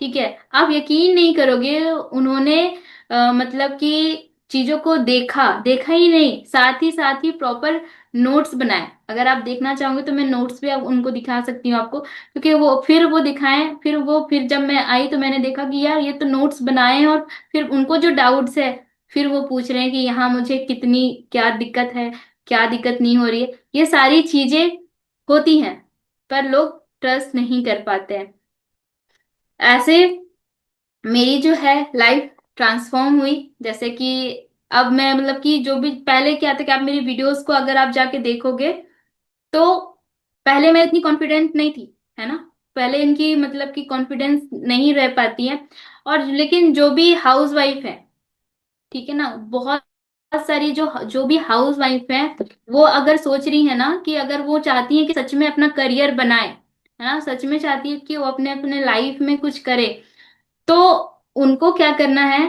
ठीक है, आप यकीन नहीं करोगे, उन्होंने मतलब कि चीजों को देखा देखा ही नहीं, साथ ही प्रॉपर नोट्स बनाए। अगर आप देखना चाहोगे तो मैं नोट्स भी आप उनको दिखा सकती हूँ आपको, क्योंकि वो दिखाएं, फिर जब मैं आई तो मैंने देखा कि यार ये तो नोट्स बनाए हैं, और फिर उनको जो डाउट्स है, फिर वो पूछ रहे हैं कि यहाँ मुझे कितनी क्या दिक्कत है, क्या दिक्कत नहीं हो रही है। ये सारी चीजें होती हैं, पर लोग ट्रस्ट नहीं कर पाते हैं। ऐसे मेरी जो है लाइफ ट्रांसफॉर्म हुई। जैसे कि अब मैं मतलब कि जो भी पहले क्या था कि आप मेरी वीडियोस को अगर आप जाके देखोगे तो पहले मैं इतनी कॉन्फिडेंट नहीं थी, है ना। पहले इनकी मतलब कि कॉन्फिडेंस नहीं रह पाती है। और लेकिन जो भी हाउस वाइफ है, ठीक है ना, बहुत बहुत सारी जो जो भी हाउस वाइफ है, वो अगर सोच रही है ना कि अगर वो चाहती है कि सच में अपना करियर बनाए, है ना, सच में चाहती है कि वो अपने अपने लाइफ में कुछ करे, तो उनको क्या करना है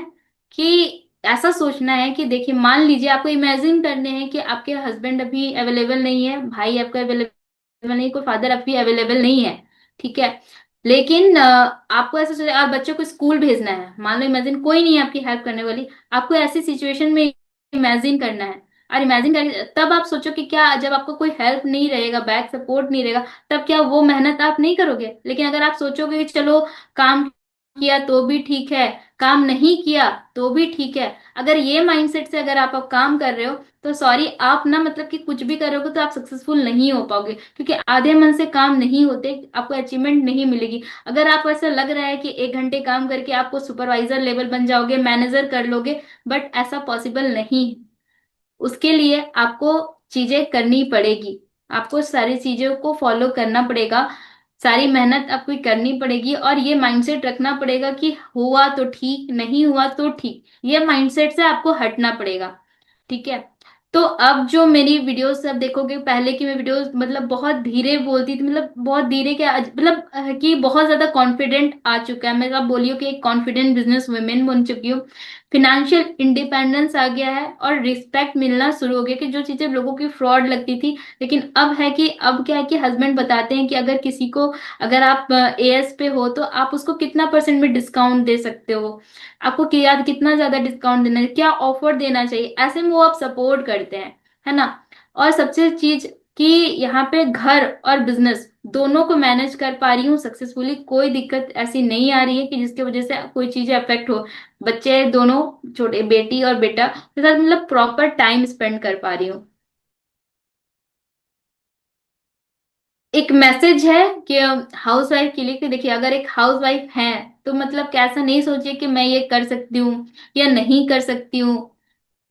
कि ऐसा सोचना है कि देखिए मान लीजिए आपको इमेजिन करने हैं कि आपके हस्बैंड अभी अवेलेबल नहीं है, भाई आपका अवेलेबल नहीं, कोई फादर अभी अवेलेबल नहीं है, ठीक है। लेकिन आपको ऐसा सोचा आप बच्चों को स्कूल भेजना है, मान लो इमेजिन कोई नहीं है आपकी हेल्प करने वाली, आपको ऐसी सिचुएशन में इमेजिन करना है। और इमेजिन कर तब आप सोचो कि क्या जब आपको कोई हेल्प नहीं रहेगा, बैक सपोर्ट नहीं रहेगा, तब क्या वो मेहनत आप नहीं करोगे? लेकिन अगर आप सोचोगे कि चलो काम किया तो भी ठीक है, काम नहीं किया तो भी ठीक है, अगर ये माइंडसेट से अगर आप काम कर रहे हो, तो सॉरी आप ना मतलब कि कुछ भी करोगे तो आप सक्सेसफुल नहीं हो पाओगे, क्योंकि आधे मन से काम नहीं होते, आपको अचीवमेंट नहीं मिलेगी। अगर आपको ऐसा लग रहा है कि 1 घंटे काम करके आपको सुपरवाइजर लेवल बन जाओगे, मैनेजर कर लोगे, बट ऐसा पॉसिबल नहीं है। उसके लिए आपको चीजें करनी पड़ेगी, आपको सारी चीजों को फॉलो करना पड़ेगा, सारी मेहनत आपको करनी पड़ेगी, और ये माइंडसेट रखना पड़ेगा कि हुआ तो ठीक, नहीं हुआ तो ठीक, ये माइंडसेट से आपको हटना पड़ेगा। ठीक है। तो अब जो मेरी वीडियोस सब देखोगे, पहले की मैं वीडियोस मतलब बहुत धीरे बोलती थी, मतलब बहुत धीरे क्या मतलब कि बहुत ज्यादा कॉन्फिडेंट आ चुका है, मैं अब बोलियो कि एक कॉन्फिडेंट बिजनेस वुमेन बन चुकी हूँ। फिनेंशियल इंडिपेंडेंस आ गया है और रिस्पेक्ट मिलना शुरू हो गया, कि जो चीजें लोगों की फ्रॉड लगती थी, लेकिन अब है कि अब क्या है कि हस्बैंड बताते हैं कि अगर किसी को, अगर आप एएस पे हो तो आप उसको कितना परसेंट में डिस्काउंट दे सकते हो, आपको क्या कितना ज्यादा डिस्काउंट देना है, क्या ऑफर देना चाहिए, ऐसे में वो आप सपोर्ट करते हैं, है ना। और सबसे चीज कि यहाँ पे घर और बिजनेस दोनों को मैनेज कर पा रही हूँ सक्सेसफुली, कोई दिक्कत ऐसी नहीं आ रही है कि जिसकी वजह से कोई चीजें अफेक्ट हो। बच्चे दोनों, छोटे बेटी और बेटा के साथ मतलब प्रॉपर टाइम स्पेंड कर पा रही हूँ। एक मैसेज है कि हाउस वाइफ के लिए कि देखिए अगर एक हाउस वाइफ है तो मतलब कैसा नहीं सोचिए कि मैं ये कर सकती हूँ या नहीं कर सकती हूँ,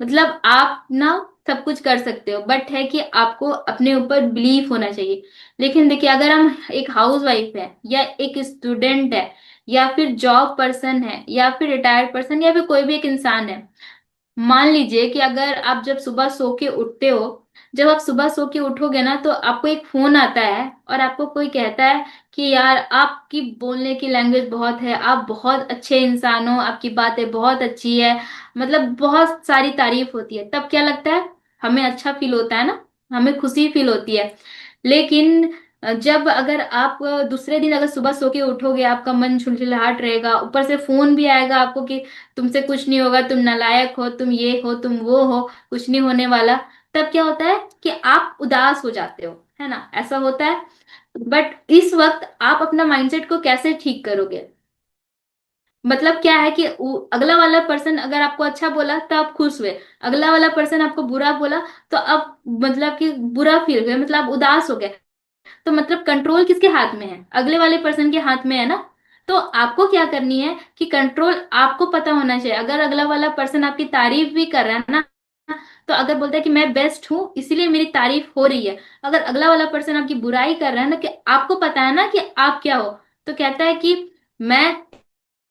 मतलब आप ना सब कुछ कर सकते हो, बट है कि आपको अपने ऊपर बिलीव होना चाहिए। लेकिन देखिए अगर हम एक हाउस वाइफ है या एक स्टूडेंट है या फिर जॉब पर्सन है या फिर रिटायर्ड पर्सन या फिर कोई भी एक इंसान है, मान लीजिए कि अगर आप जब सुबह सो के उठते हो जब आप सुबह सो के उठोगे ना तो आपको एक फोन आता है और आपको कोई कहता है कि यार आपकी बोलने की लैंग्वेज बहुत है, आप बहुत अच्छे इंसान हो, आपकी बातें बहुत अच्छी है, मतलब बहुत सारी तारीफ होती है, तब क्या लगता है? हमें अच्छा फील होता है ना, हमें खुशी फील होती है। लेकिन जब अगर आप दूसरे दिन अगर सुबह सो के उठोगे, आपका मन छुलछुलाहट रहेगा, ऊपर से फोन भी आएगा आपको कि तुमसे कुछ नहीं होगा, तुम नालायक हो, तुम ये हो, तुम वो हो, कुछ नहीं होने वाला, तब क्या होता है कि आप उदास हो जाते हो, है ना, ऐसा होता है। बट इस वक्त आप अपना माइंडसेट को कैसे ठीक करोगे? मतलब क्या है कि अगला वाला पर्सन अगर आपको अच्छा बोला तो आप खुश हुए, अगला वाला पर्सन आपको बुरा बोला तो आप मतलब कि बुरा फील हुए, मतलब आप उदास हो गए। तो मतलब कंट्रोल किसके हाथ में है? अगले वाले पर्सन के हाथ में है ना। तो आपको क्या करनी है कि कंट्रोल आपको पता होना चाहिए। अगर अगला वाला पर्सन आपकी तारीफ भी कर रहा है ना, तो अगर बोलता है कि मैं बेस्ट हूं इसीलिए मेरी तारीफ हो रही है, अगर अगला वाला पर्सन आपकी बुराई कर रहा है ना, कि आपको पता है ना कि आप क्या हो, तो कहता है कि मैं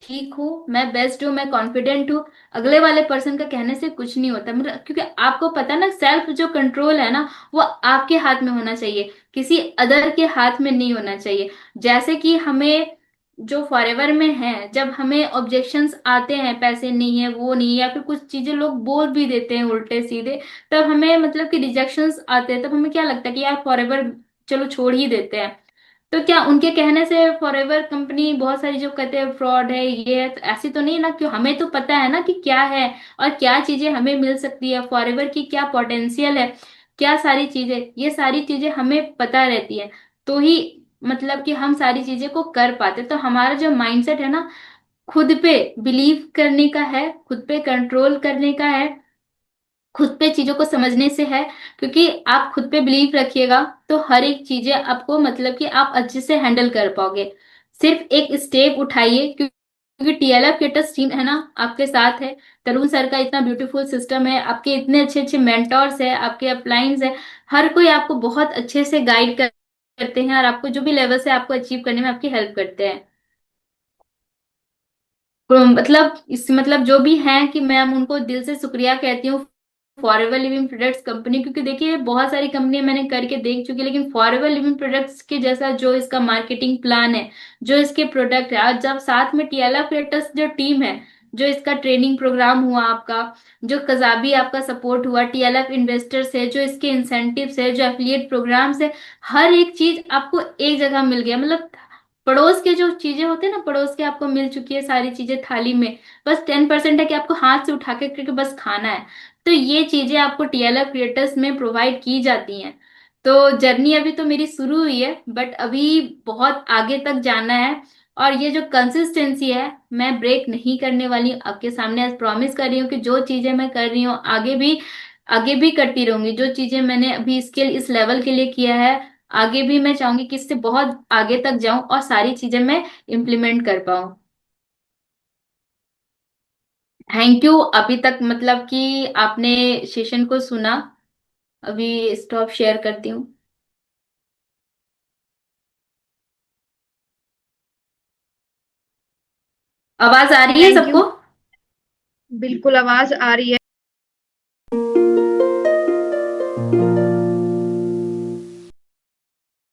ठीक हूँ, मैं बेस्ट हूँ, मैं कॉन्फिडेंट हूँ, अगले वाले पर्सन का कहने से कुछ नहीं होता, मतलब क्योंकि आपको पता है ना, सेल्फ जो कंट्रोल है ना, वो आपके हाथ में होना चाहिए, किसी अदर के हाथ में नहीं होना चाहिए। जैसे कि हमें जो फॉरएवर में है, जब हमें ऑब्जेक्शंस आते हैं, पैसे नहीं है, वो नहीं है, या फिर कुछ चीजें लोग बोल भी देते हैं उल्टे सीधे, तब हमें मतलब कि रिजेक्शंस आते हैं, तब हमें क्या लगता है कि यार फॉरएवर चलो छोड़ ही देते हैं। तो क्या उनके कहने से फॉरएवर कंपनी बहुत सारी जो कहते हैं फ्रॉड है ये है, तो ऐसी तो नहीं ना, क्यों, हमें तो पता है ना कि क्या है और क्या चीजें हमें मिल सकती है, फॉरएवर की क्या पोटेंशियल है, क्या सारी चीजें, ये सारी चीजें हमें पता रहती है। तो ही मतलब कि हम सारी चीजें को कर पाते। तो हमारा जो माइंडसेट है ना, खुद पे बिलीव करने का है, खुद पे कंट्रोल करने का है, खुद पे चीजों को समझने से है। क्योंकि आप खुद पे बिलीव रखिएगा तो हर एक चीजें आपको मतलब कि आप अच्छे से हैंडल कर पाओगे। सिर्फ एक स्टेप उठाइए, क्योंकि टीएलएफ केटस टीम है ना, आपके साथ है। तरुण सर का इतना ब्यूटीफुल सिस्टम है, आपके इतने अच्छे अच्छे मेंटोर्स है, आपके अपलाइंस है, हर कोई आपको बहुत अच्छे से गाइड करते हैं और आपको जो भी लेवल से आपको अचीव करने में आपकी हेल्प करते हैं। तो मतलब इस मतलब जो भी हैं कि मैं उनको दिल से शुक्रिया कहती हूँ फॉरएवर लिविंग प्रोडक्ट्स कंपनी, क्योंकि देखिए बहुत सारी कंपनी मैंने करके देख चुकी, लेकिन फॉरएवर लिविंग प्रोडक्ट्स के जैसा जो इसका मार्केटिंग प्लान है, जो इसके प्रोडक्ट है, आज जब साथ में टियाला क्रिएटर्स जो टीम है, जो इसका ट्रेनिंग प्रोग्राम हुआ आपका, जो कजाबी आपका सपोर्ट हुआ, टीएलएफ इन्वेस्टर्स है, जो इसके इंसेंटिव्स है, जो एफिलिएट प्रोग्राम्स है, हर एक चीज आपको एक जगह मिल गया। मतलब पड़ोस के जो चीजें होते हैं ना, पड़ोस के आपको मिल चुकी है सारी चीजें थाली में, बस 10% है कि आपको हाथ से उठा के क्योंकि बस खाना है। तो ये चीजें आपको टीएलएफ क्रिएटर्स में प्रोवाइड की जाती हैं। तो जर्नी अभी तो मेरी शुरू हुई है, बट अभी बहुत आगे तक जाना है। और ये जो कंसिस्टेंसी है, मैं ब्रेक नहीं करने वाली हूँ। आपके सामने आज प्रॉमिस कर रही हूँ कि जो चीजें मैं कर रही हूँ आगे भी करती रहूंगी। जो चीजें मैंने अभी स्किल इस लेवल के लिए किया है, आगे भी मैं चाहूंगी कि इससे बहुत आगे तक जाऊं और सारी चीजें मैं इम्प्लीमेंट कर पाऊं। थैंक यू अभी तक मतलब कि आपने सेशन को सुना। अभी स्टॉप शेयर करती हूँ। आवाज आ रही है थैंक यू। सबको? बिल्कुल आवाज आ रही है।